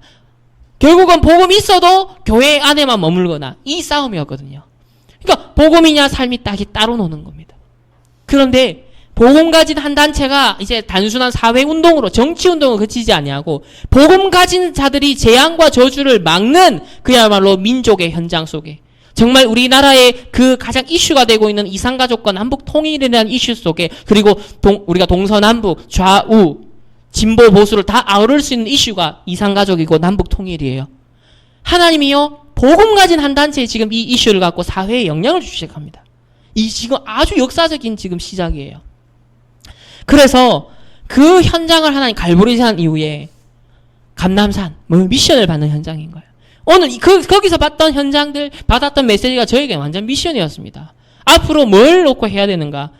결국은 복음이 있어도 교회 안에만 머물거나 이 싸움이었거든요. 그러니까 복음이냐 삶이 딱이 따로 노는 겁니다. 그런데 복음 가진 한 단체가 이제 단순한 사회운동으로 정치운동을 그치지 아니하고 복음 가진 자들이 재앙과 저주를 막는 그야말로 민족의 현장 속에 정말 우리나라의 그 가장 이슈가 되고 있는 이산가족과 남북 통일이라는 이슈 속에 그리고 우리가 동서남북 좌우 진보 보수를 다 아우를 수 있는 이슈가 이산가족이고 남북 통일이에요. 하나님이요 복음 가진 한 단체에 지금 이 이슈를 갖고 사회에 영향을 주기 시작합니다. 이 지금 아주 역사적인 지금 시작이에요. 그래서 그 현장을 하나님 갈보리산 이후에 감남산 미션을 받는 현장인 거예요. 오늘 거기서 봤던 현장들 받았던 메시지가 저에게 완전 미션이었습니다. 앞으로 뭘 놓고 해야 되는가,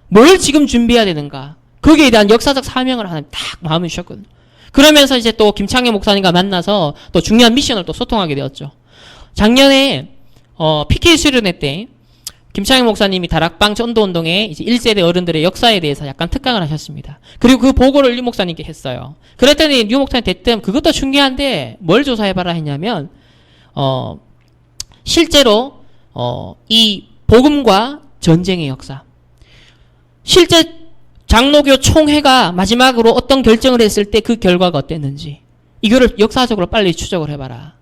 뭘 지금 준비해야 되는가, 거기에 대한 역사적 사명을 하나님 딱 마음을 주셨거든요. 그러면서 이제 또 김창현 목사님과 만나서 또 중요한 미션을 또 소통하게 되었죠. 작년에 PK 수련회 때 김창현 목사님이 다락방 전도운동에 이제 1세대 어른들의 역사에 대해서 약간 특강을 하셨습니다. 그리고 그 보고를 류 목사님께 했어요. 그랬더니 류 목사님 대뜸 그것도 중요한데 뭘 조사해봐라 했냐면 실제로 이 복음과 전쟁의 역사, 실제 장로교 총회가 마지막으로 어떤 결정을 했을 때 그 결과가 어땠는지 이거를 역사적으로 빨리 추적을 해봐라.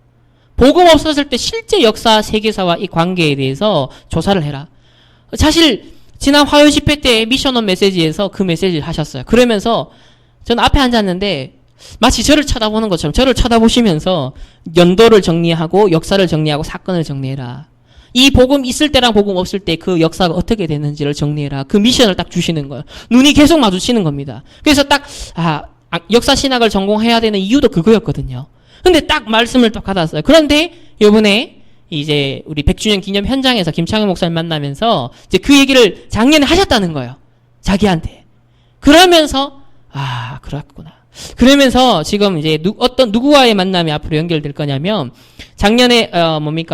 복음 없었을 때 실제 역사 세계사와 이 관계에 대해서 조사를 해라. 사실 지난 화요 집회 때 미션온 메시지에서 그 메시지를 하셨어요. 그러면서 저는 앞에 앉았는데 마치 저를 쳐다보는 것처럼 저를 쳐다보시면서 연도를 정리하고 역사를 정리하고 사건을 정리해라. 이 복음 있을 때랑 복음 없을 때 그 역사가 어떻게 됐는지를 정리해라. 그 미션을 딱 주시는 거예요. 눈이 계속 마주치는 겁니다. 그래서 딱 역사 신학을 전공해야 되는 이유도 그거였거든요. 근데 딱 말씀을 딱 받았어요. 그런데 이번에 이제 우리 100주년 기념 현장에서 김창현 목사님 만나면서 이제 그 얘기를 작년에 하셨다는 거예요. 자기한테. 그러면서 그렇구나. 그러면서 지금 이제 누구와의 만남이 앞으로 연결될 거냐면 작년에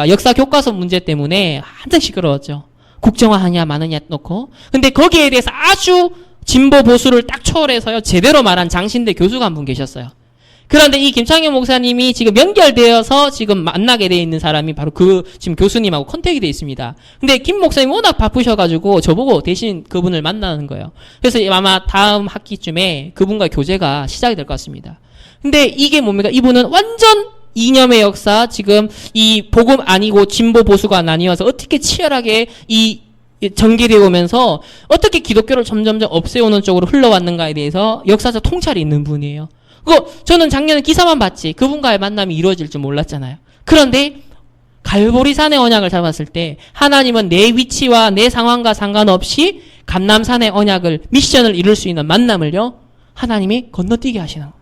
역사 교과서 문제 때문에 한참 시끄러웠죠. 국정화하냐 마느냐 놓고. 근데 거기에 대해서 아주 진보 보수를 딱 초월해서요 제대로 말한 장신대 교수가 한 분 계셨어요. 그런데 이 김창현 목사님이 지금 연결되어서 지금 만나게 돼 있는 사람이 바로 지금 교수님하고 컨택이 돼 있습니다. 근데 김 목사님이 워낙 바쁘셔가지고 저보고 대신 그분을 만나는 거예요. 그래서 아마 다음 학기쯤에 그분과 교제가 시작이 될 것 같습니다. 근데 이게 뭡니까? 이분은 완전 이념의 역사, 지금 이 복음 아니고 진보 보수가 나뉘어서 어떻게 치열하게 이 전개되어 오면서 어떻게 기독교를 점점점 없애오는 쪽으로 흘러왔는가에 대해서 역사적 통찰이 있는 분이에요. 저는 작년에 기사만 봤지 그분과의 만남이 이루어질 줄 몰랐잖아요. 그런데 갈보리산의 언약을 잡았을 때 하나님은 내 위치와 내 상황과 상관없이 감남산의 언약을 미션을 이룰 수 있는 만남을요 하나님이 건너뛰게 하시는 거예요.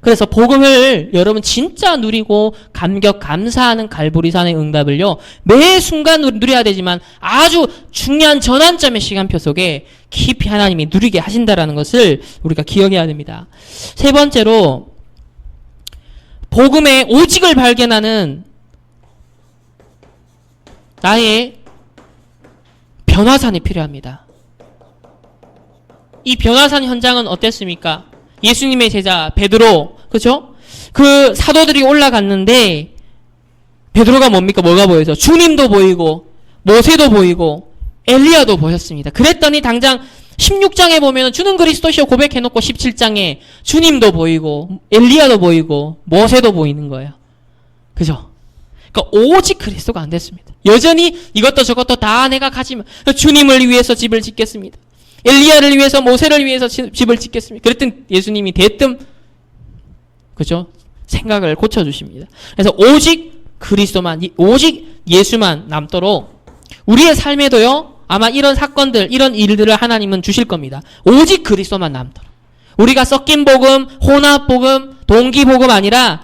그래서 복음을 여러분 진짜 누리고 감격 감사하는 갈보리산의 응답을요 매 순간 누려야 되지만 아주 중요한 전환점의 시간표 속에 깊이 하나님이 누리게 하신다라는 것을 우리가 기억해야 됩니다. 세 번째로 복음의 오직을 발견하는 나의 변화산이 필요합니다. 이 변화산 현장은 어땠습니까? 예수님의 제자 베드로, 그렇죠? 그 사도들이 올라갔는데 베드로가 뭡니까? 뭐가 보여서 주님도 보이고 모세도 보이고 엘리야도 보였습니다. 그랬더니 당장 16장에 보면 주는 그리스도시오 고백해놓고 17장에 주님도 보이고 엘리야도 보이고 모세도 보이는 거예요. 그죠? 그러니까 오직 그리스도가 안 됐습니다. 여전히 이것도 저것도 다 내가 가지면 주님을 위해서 집을 짓겠습니다. 엘리야를 위해서 모세를 위해서 집을 짓겠습니다. 그랬더니 예수님이 대뜸 그죠? 생각을 고쳐주십니다. 그래서 오직 그리스도만 오직 예수만 남도록 우리의 삶에도요 아마 이런 사건들 이런 일들을 하나님은 주실 겁니다. 오직 그리스도만 남도록 우리가 섞인 복음 혼합 복음 동기 복음 아니라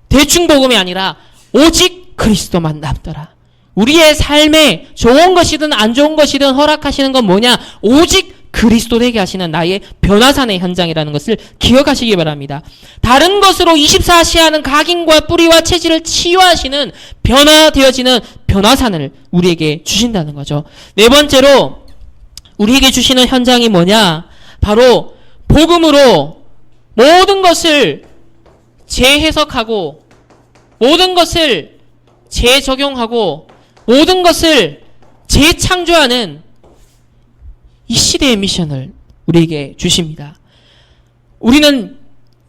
대충 복음이 아니라 오직 그리스도만 남더라. 우리의 삶에 좋은 것이든 안 좋은 것이든 허락하시는 건 뭐냐? 오직 그리스도 되게 하시는 나의 변화산의 현장이라는 것을 기억하시기 바랍니다. 다른 것으로 24시하는 각인과 뿌리와 체질을 치유하시는 변화되어지는 변화산을 우리에게 주신다는 거죠. 네 번째로 우리에게 주시는 현장이 뭐냐? 바로 복음으로 모든 것을 재해석하고 모든 것을 재적용하고 모든 것을 재창조하는 이 시대의 미션을 우리에게 주십니다. 우리는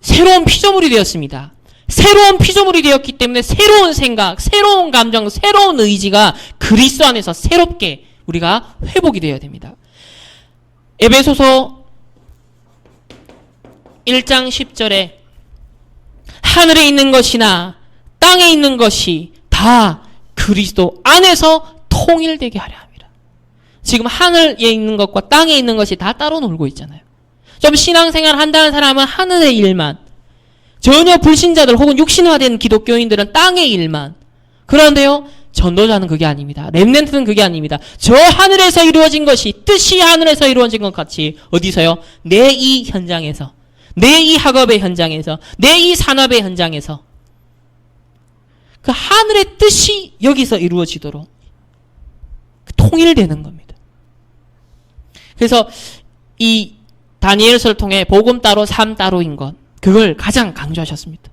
새로운 피조물이 되었습니다. 새로운 피조물이 되었기 때문에 새로운 생각, 새로운 감정, 새로운 의지가 그리스도 안에서 새롭게 우리가 회복이 되어야 됩니다. 에베소서 1장 10절에 하늘에 있는 것이나 땅에 있는 것이 다 그리스도 안에서 통일되게 하려 합니다. 지금 하늘에 있는 것과 땅에 있는 것이 다 따로 놀고 있잖아요. 좀 신앙생활 한다는 사람은 하늘의 일만, 전혀 불신자들 혹은 육신화된 기독교인들은 땅의 일만. 그런데요, 전도자는 그게 아닙니다. 렘넌트는 그게 아닙니다. 저 하늘에서 이루어진 것이 뜻이 하늘에서 이루어진 것 같이 어디서요? 내 이 현장에서, 내 이 학업의 현장에서, 내 이 산업의 현장에서 그 하늘의 뜻이 여기서 이루어지도록 통일되는 겁니다. 그래서 이 다니엘서를 통해 복음 따로 삶 따로인 것, 그걸 가장 강조하셨습니다.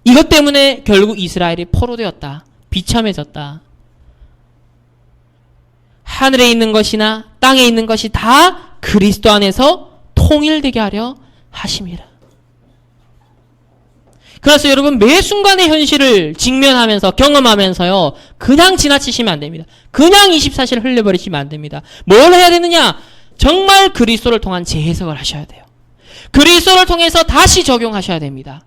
이것 때문에 결국 이스라엘이 포로되었다. 비참해졌다. 하늘에 있는 것이나 땅에 있는 것이 다 그리스도 안에서 통일되게 하려 하심이라. 그래서 여러분 매 순간의 현실을 직면하면서 경험하면서요, 그냥 지나치시면 안 됩니다. 그냥 24시를 흘려버리시면 안 됩니다. 뭘 해야 되느냐? 정말 그리스도를 통한 재해석을 하셔야 돼요. 그리스도를 통해서 다시 적용하셔야 됩니다.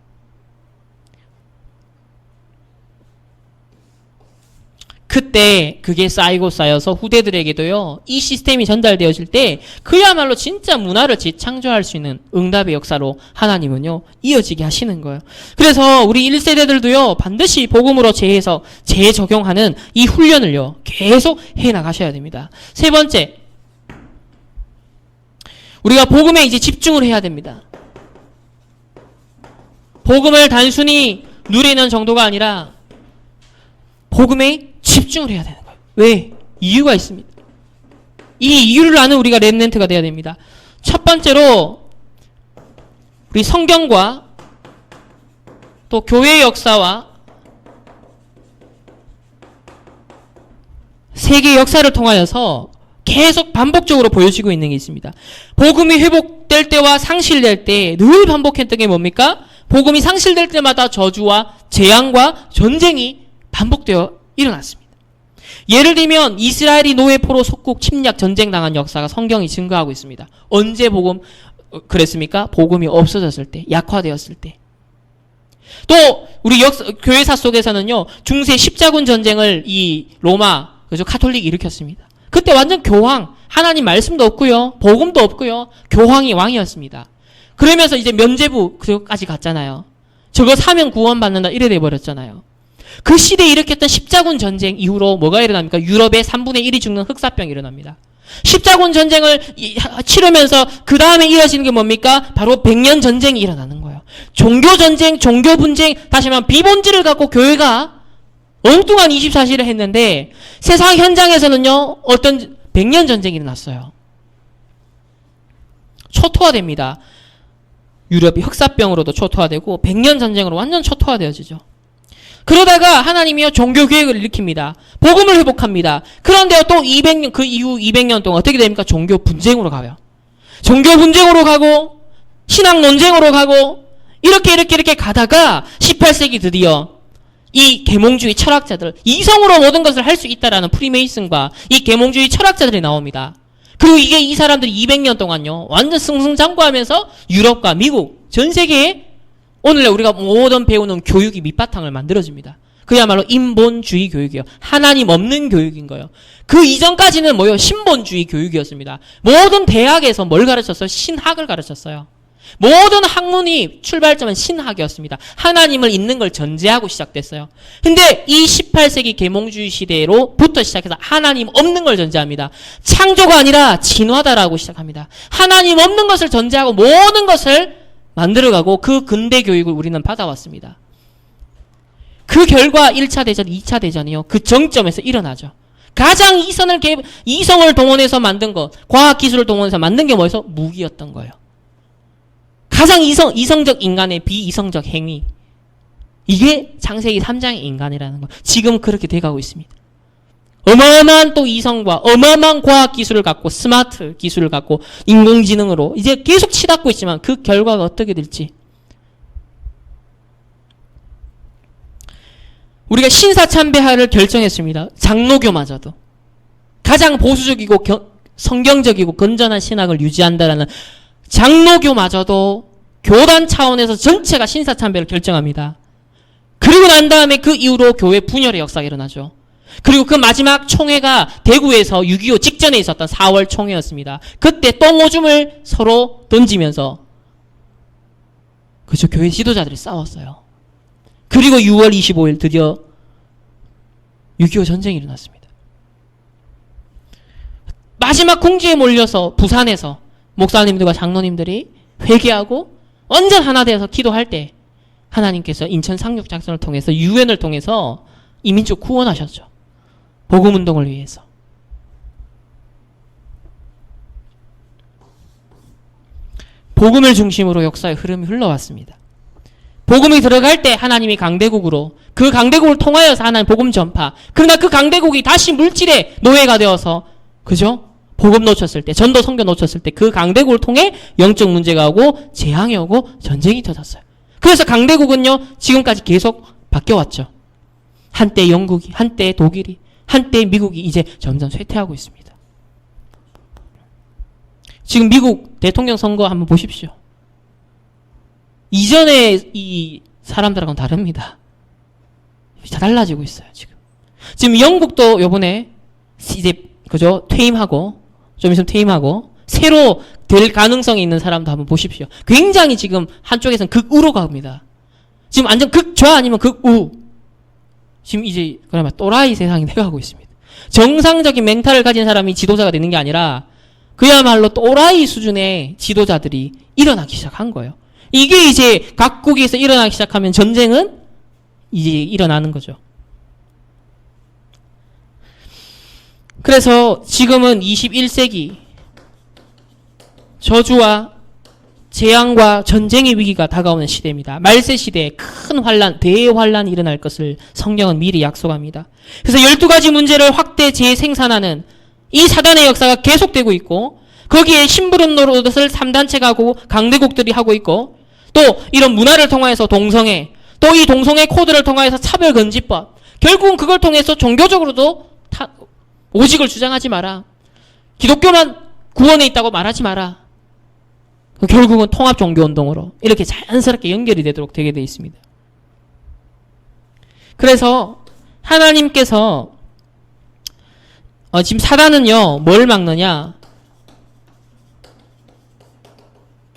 그때 그게 쌓이고 쌓여서 후대들에게도요, 이 시스템이 전달되어질 때 그야말로 진짜 문화를 재창조할 수 있는 응답의 역사로 하나님은요 이어지게 하시는 거예요. 그래서 우리 1세대들도요 반드시 복음으로 재해서 재적용하는 이 훈련을요 계속 해나가셔야 됩니다. 세 번째, 우리가 복음에 이제 집중을 해야 됩니다. 복음을 단순히 누리는 정도가 아니라 복음에 집중을 해야 되는 거예요. 왜? 이유가 있습니다. 이 이유를 아는 우리가 렘넌트가 돼야 됩니다. 첫 번째로 우리 성경과 또 교회의 역사와 세계 역사를 통하여서 계속 반복적으로 보여지고 있는 게 있습니다. 복음이 회복될 때와 상실될 때 늘 반복했던 게 뭡니까? 복음이 상실될 때마다 저주와 재앙과 전쟁이 반복되어 일어났습니다. 예를 들면 이스라엘이 노예포로 속국 침략 전쟁 당한 역사가 성경이 증거하고 있습니다. 언제 복음 그랬습니까? 복음이 없어졌을 때, 약화되었을 때. 또 우리 교회사 속에서는요, 중세 십자군 전쟁을 이 로마 그죠 카톨릭이 일으켰습니다. 그때 완전 교황, 하나님 말씀도 없고요, 복음도 없고요, 교황이 왕이었습니다. 그러면서 이제 면죄부 그까지 갔잖아요. 저거 사면 구원받는다 이래 돼 버렸잖아요. 그 시대에 일으켰던 십자군 전쟁 이후로 뭐가 일어납니까? 유럽의 3분의 1이 죽는 흑사병이 일어납니다. 십자군 전쟁을 치르면서 그 다음에 이어지는 게 뭡니까? 바로 100년 전쟁이 일어나는 거예요. 종교 전쟁, 종교 분쟁, 다시 말하면 비본질을 갖고 교회가 엉뚱한 24시를 했는데 세상 현장에서는요, 어떤 100년 전쟁이 일어났어요. 초토화됩니다. 유럽이 흑사병으로도 초토화되고 100년 전쟁으로 완전 초토화되어지죠. 그러다가 하나님이요 종교개혁을 일으킵니다. 복음을 회복합니다. 그런데요 또 200년, 그 이후 200년 동안 어떻게 됩니까? 종교 분쟁으로 가요. 종교 분쟁으로 가고 신학 논쟁으로 가고 이렇게 가다가 18세기 드디어 이 계몽주의 철학자들, 이성으로 모든 것을 할 수 있다라는 프리메이슨과 이 계몽주의 철학자들이 나옵니다. 그리고 이게 이 사람들이 200년 동안요 완전 승승장구하면서 유럽과 미국, 전 세계에 오늘날 우리가 모든 배우는 교육이 밑바탕을 만들어집니다. 그야말로 인본주의 교육이에요. 하나님 없는 교육인 거예요. 그 이전까지는 뭐요? 신본주의 교육이었습니다. 모든 대학에서 뭘 가르쳤어요? 신학을 가르쳤어요. 모든 학문이 출발점은 신학이었습니다. 하나님을 있는 걸 전제하고 시작됐어요. 근데 이 18세기 계몽주의 시대로부터 시작해서 하나님 없는 걸 전제합니다. 창조가 아니라 진화다라고 시작합니다. 하나님 없는 것을 전제하고 모든 것을 만들어가고 그 근대 교육을 우리는 받아왔습니다. 그 결과 1차 대전, 2차 대전이요. 그 정점에서 일어나죠. 가장 이성을 동원해서 만든 것, 과학기술을 동원해서 만든 게 뭐였어? 무기였던 거예요. 가장 이성적 인간의 비이성적 행위. 이게 창세기 3장의 인간이라는 거. 지금 그렇게 돼가고 있습니다. 어마어마한 또 이성과 어마어마한 과학기술을 갖고 스마트 기술을 갖고 인공지능으로 이제 계속 치닫고 있지만 그 결과가 어떻게 될지. 우리가 신사참배하를 결정했습니다. 장로교마저도. 가장 보수적이고 성경적이고 건전한 신학을 유지한다라는 장로교마저도 교단 차원에서 전체가 신사참배를 결정합니다. 그리고 난 다음에 그 이후로 교회 분열의 역사가 일어나죠. 그리고 그 마지막 총회가 대구에서 6.25 직전에 있었던 4월 총회였습니다. 그때 똥오줌을 서로 던지면서 그죠, 교회 지도자들이 싸웠어요. 그리고 6월 25일 드디어 6.25 전쟁이 일어났습니다. 마지막 궁지에 몰려서 부산에서 목사님들과 장로님들이 회개하고 완전 하나 되어서 기도할 때 하나님께서 인천 상륙 작전을 통해서 유엔을 통해서 이민족 구원하셨죠. 복음운동을 위해서. 복음을 중심으로 역사의 흐름이 흘러왔습니다. 복음이 들어갈 때 하나님이 강대국으로, 그 강대국을 통하여서 하나님 복음 전파. 그러나 그 강대국이 다시 물질의 노예가 되어서, 그죠? 복음 놓쳤을 때, 전도 선교 놓쳤을 때 그 강대국을 통해 영적 문제가 오고 재앙이 오고 전쟁이 터졌어요. 그래서 강대국은요, 지금까지 계속 바뀌어왔죠. 한때 영국이, 한때 독일이, 한때 미국이 이제 점점 쇠퇴하고 있습니다. 지금 미국 대통령 선거 한번 보십시오. 이전에 이 사람들하고는 다릅니다. 다 달라지고 있어요, 지금. 지금 영국도 요번에 이제, 그죠? 퇴임하고, 좀 있으면 퇴임하고, 새로 될 가능성이 있는 사람도 한번 보십시오. 굉장히 지금 한쪽에서는 극우로 갑니다. 지금 완전 극좌 아니면 극우. 지금 이제 그러면 또라이 세상이 돼가고 있습니다. 정상적인 멘탈을 가진 사람이 지도자가 되는 게 아니라 그야말로 또라이 수준의 지도자들이 일어나기 시작한 거예요. 이게 이제 각국에서 일어나기 시작하면 전쟁은 이제 일어나는 거죠. 그래서 지금은 21세기 저주와 재앙과 전쟁의 위기가 다가오는 시대입니다. 말세 시대에 큰 환란, 대환란이 일어날 것을 성경은 미리 약속합니다. 그래서 12가지 문제를 확대 재생산하는 이 사단의 역사가 계속되고 있고, 거기에 심부름 노릇을 3단체가 하고 강대국들이 하고 있고, 또 이런 문화를 통해서 동성애, 또 이 동성애 코드를 통해서 차별금지법, 결국은 그걸 통해서 종교적으로도 오직을 주장하지 마라, 기독교만 구원에 있다고 말하지 마라, 결국은 통합종교운동으로 이렇게 자연스럽게 연결이 되도록 되게 되어 있습니다. 그래서 하나님께서 지금 사단은요, 뭘 막느냐,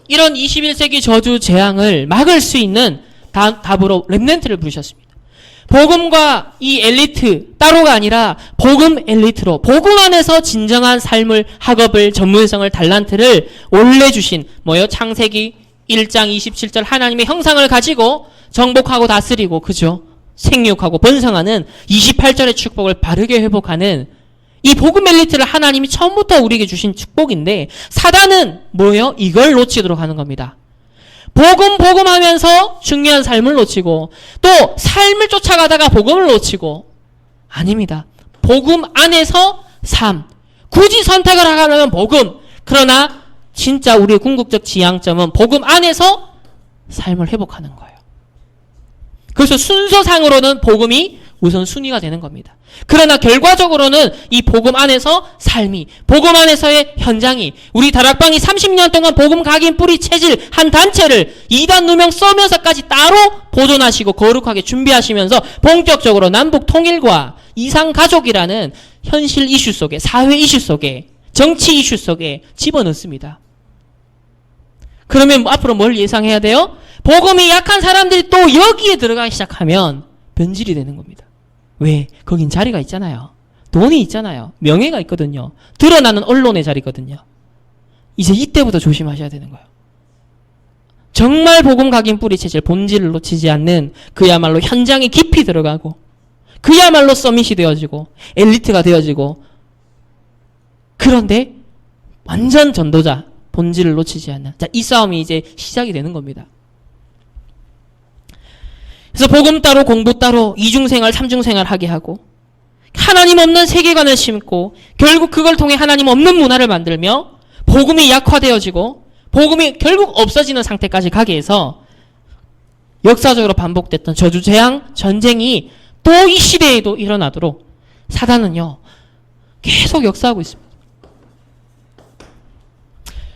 이런 21세기 저주 재앙을 막을 수 있는 답으로 렘넌트를 부르셨습니다. 복음과 이 엘리트 따로가 아니라 복음 엘리트로, 복음 안에서 진정한 삶을, 학업을, 전문성을, 달란트를 올려주신 뭐요? 창세기 1장 27절 하나님의 형상을 가지고 정복하고 다스리고, 그죠? 생육하고 번성하는 28절의 축복을 바르게 회복하는 이 복음 엘리트를 하나님이 처음부터 우리에게 주신 축복인데, 사단은 뭐예요? 이걸 놓치도록 하는 겁니다. 복음 하면서 중요한 삶을 놓치고, 또 삶을 쫓아가다가 복음을 놓치고, 아닙니다. 복음 안에서 삶. 굳이 선택을 하려면 복음. 그러나 진짜 우리의 궁극적 지향점은 복음 안에서 삶을 회복하는 거예요. 그래서 순서상으로는 복음이 우선 순위가 되는 겁니다. 그러나 결과적으로는 이 복음 안에서 삶이, 복음 안에서의 현장이, 우리 다락방이 30년 동안 복음 각인 뿌리 체질 한 단체를 2단 누명 써면서까지 따로 보존하시고 거룩하게 준비하시면서 본격적으로 남북 통일과 이상가족이라는 현실 이슈 속에, 사회 이슈 속에, 정치 이슈 속에 집어넣습니다. 그러면 앞으로 뭘 예상해야 돼요? 복음이 약한 사람들이 또 여기에 들어가기 시작하면 변질이 되는 겁니다. 왜? 거긴 자리가 있잖아요. 돈이 있잖아요. 명예가 있거든요. 드러나는 언론의 자리거든요. 이제 이때부터 조심하셔야 되는 거예요. 정말 복음 각인 뿌리 체질, 본질을 놓치지 않는 그야말로 현장에 깊이 들어가고 그야말로 서밋이 되어지고 엘리트가 되어지고 그런데 완전 전도자, 본질을 놓치지 않는 자, 이 싸움이 이제 시작이 되는 겁니다. 그래서 복음 따로 공부 따로 이중생활 삼중생활 하게 하고 하나님 없는 세계관을 심고 결국 그걸 통해 하나님 없는 문화를 만들며 복음이 약화되어지고 복음이 결국 없어지는 상태까지 가게 해서 역사적으로 반복됐던 저주, 재앙, 전쟁이 또 이 시대에도 일어나도록 사단은요 계속 역사하고 있습니다.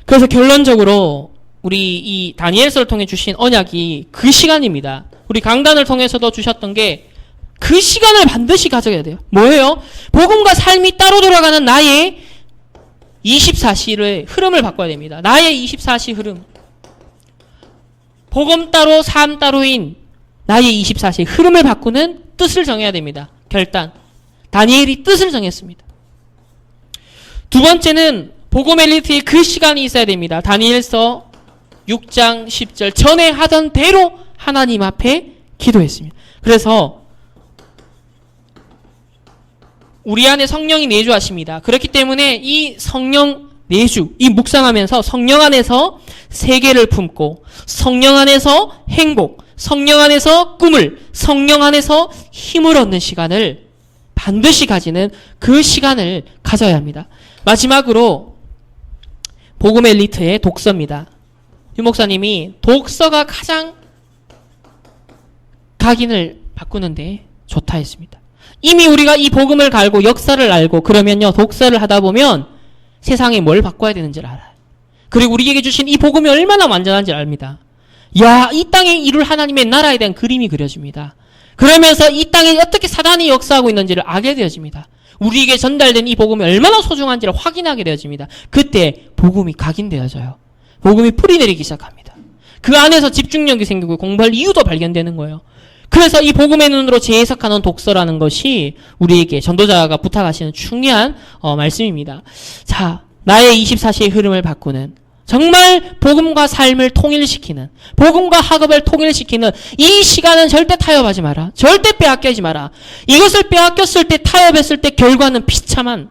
그래서 결론적으로 우리 이 다니엘서를 통해 주신 언약이 그 시간입니다. 우리 강단을 통해서도 주셨던 게 그 시간을 반드시 가져야 돼요. 뭐예요? 복음과 삶이 따로 돌아가는 나의 24시의 흐름을 바꿔야 됩니다. 나의 24시 흐름. 복음 따로 삶 따로인 나의 24시 흐름을 바꾸는 뜻을 정해야 됩니다. 결단. 다니엘이 뜻을 정했습니다. 두 번째는 복음 엘리트의 그 시간이 있어야 됩니다. 다니엘서 6장 10절 전에 하던 대로 하나님 앞에 기도했습니다. 그래서 우리 안에 성령이 내주하십니다. 그렇기 때문에 이 성령 내주, 이 묵상하면서 성령 안에서 세계를 품고 성령 안에서 행복, 성령 안에서 꿈을, 성령 안에서 힘을 얻는 시간을 반드시 가지는 그 시간을 가져야 합니다. 마지막으로 복음 엘리트의 독서입니다. 유 목사님이 독서가 가장 각인을 바꾸는데 좋다 했습니다. 이미 우리가 이 복음을 갈고 역사를 알고 그러면요 독서를 하다 보면 세상에 뭘 바꿔야 되는지를 알아요. 그리고 우리에게 주신 이 복음이 얼마나 완전한지 압니다. 야, 이 땅에 이룰 하나님의 나라에 대한 그림이 그려집니다. 그러면서 이 땅에 어떻게 사단이 역사하고 있는지를 알게 되어집니다. 우리에게 전달된 이 복음이 얼마나 소중한지를 확인하게 되어집니다. 그때 복음이 각인되어져요. 복음이 뿌리 내리기 시작합니다. 그 안에서 집중력이 생기고 공부할 이유도 발견되는 거예요. 그래서 이 복음의 눈으로 재해석하는 독서라는 것이 우리에게 전도자가 부탁하시는 중요한 말씀입니다. 자, 나의 24시의 흐름을 바꾸는 정말 복음과 삶을 통일시키는 복음과 학업을 통일시키는 이 시간은 절대 타협하지 마라. 절대 빼앗기지 마라. 이것을 빼앗겼을 때 타협했을 때 결과는 비참한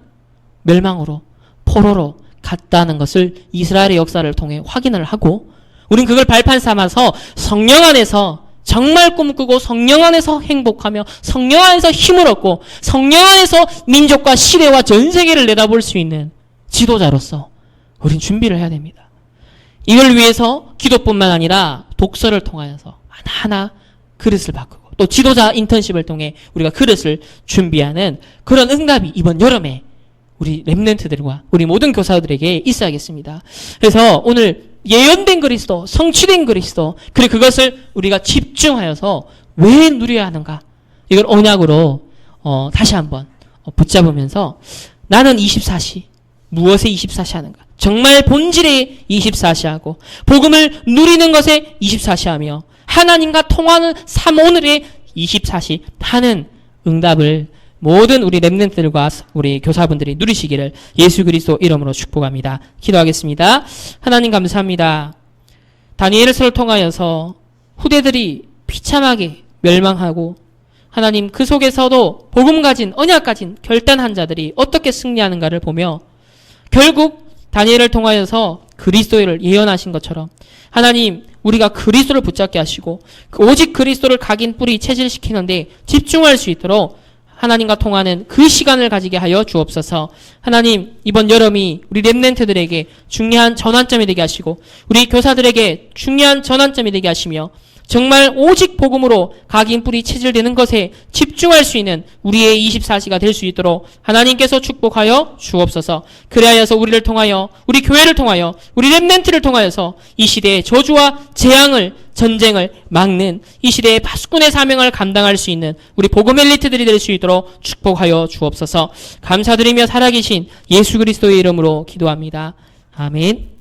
멸망으로 포로로 갔다는 것을 이스라엘의 역사를 통해 확인을 하고 우린 그걸 발판 삼아서 성령 안에서 정말 꿈꾸고 성령 안에서 행복하며 성령 안에서 힘을 얻고 성령 안에서 민족과 시대와 전 세계를 내다볼 수 있는 지도자로서 우린 준비를 해야 됩니다. 이걸 위해서 기도뿐만 아니라 독서를 통하여서 하나하나 그릇을 바꾸고 또 지도자 인턴십을 통해 우리가 그릇을 준비하는 그런 응답이 이번 여름에 우리 렘넌트들과 우리 모든 교사들에게 있어야겠습니다. 그래서 오늘 예언된 그리스도, 성취된 그리스도, 그리고 그것을 우리가 집중하여서 왜 누려야 하는가? 이걸 언약으로 다시 한번 붙잡으면서 나는 24시, 무엇에 24시 하는가? 정말 본질에 24시 하고 복음을 누리는 것에 24시 하며 하나님과 통하는 삶 오늘에 24시 하는 응답을 모든 우리 렘넌트들과 우리 교사분들이 누리시기를 예수 그리스도 이름으로 축복합니다. 기도하겠습니다. 하나님 감사합니다. 다니엘서를 통하여서 후대들이 비참하게 멸망하고 하나님 그 속에서도 복음 가진 언약 가진 결단한 자들이 어떻게 승리하는가를 보며 결국 다니엘을 통하여서 그리스도를 예언하신 것처럼 하나님 우리가 그리스도를 붙잡게 하시고 오직 그리스도를 각인 뿌리 체질시키는데 집중할 수 있도록 하나님과 통하는 그 시간을 가지게 하여 주옵소서. 하나님 이번 여름이 우리 렘넌트들에게 중요한 전환점이 되게 하시고 우리 교사들에게 중요한 전환점이 되게 하시며 정말 오직 복음으로 각인 뿌리 체질되는 것에 집중할 수 있는 우리의 24시가 될 수 있도록 하나님께서 축복하여 주옵소서. 그리하여서 우리를 통하여 우리 교회를 통하여 우리 렘넌트를 통하여서 이 시대의 저주와 재앙을 전쟁을 막는 이 시대의 파수꾼의 사명을 감당할 수 있는 우리 복음 엘리트들이 될 수 있도록 축복하여 주옵소서. 감사드리며 살아계신 예수 그리스도의 이름으로 기도합니다. 아멘.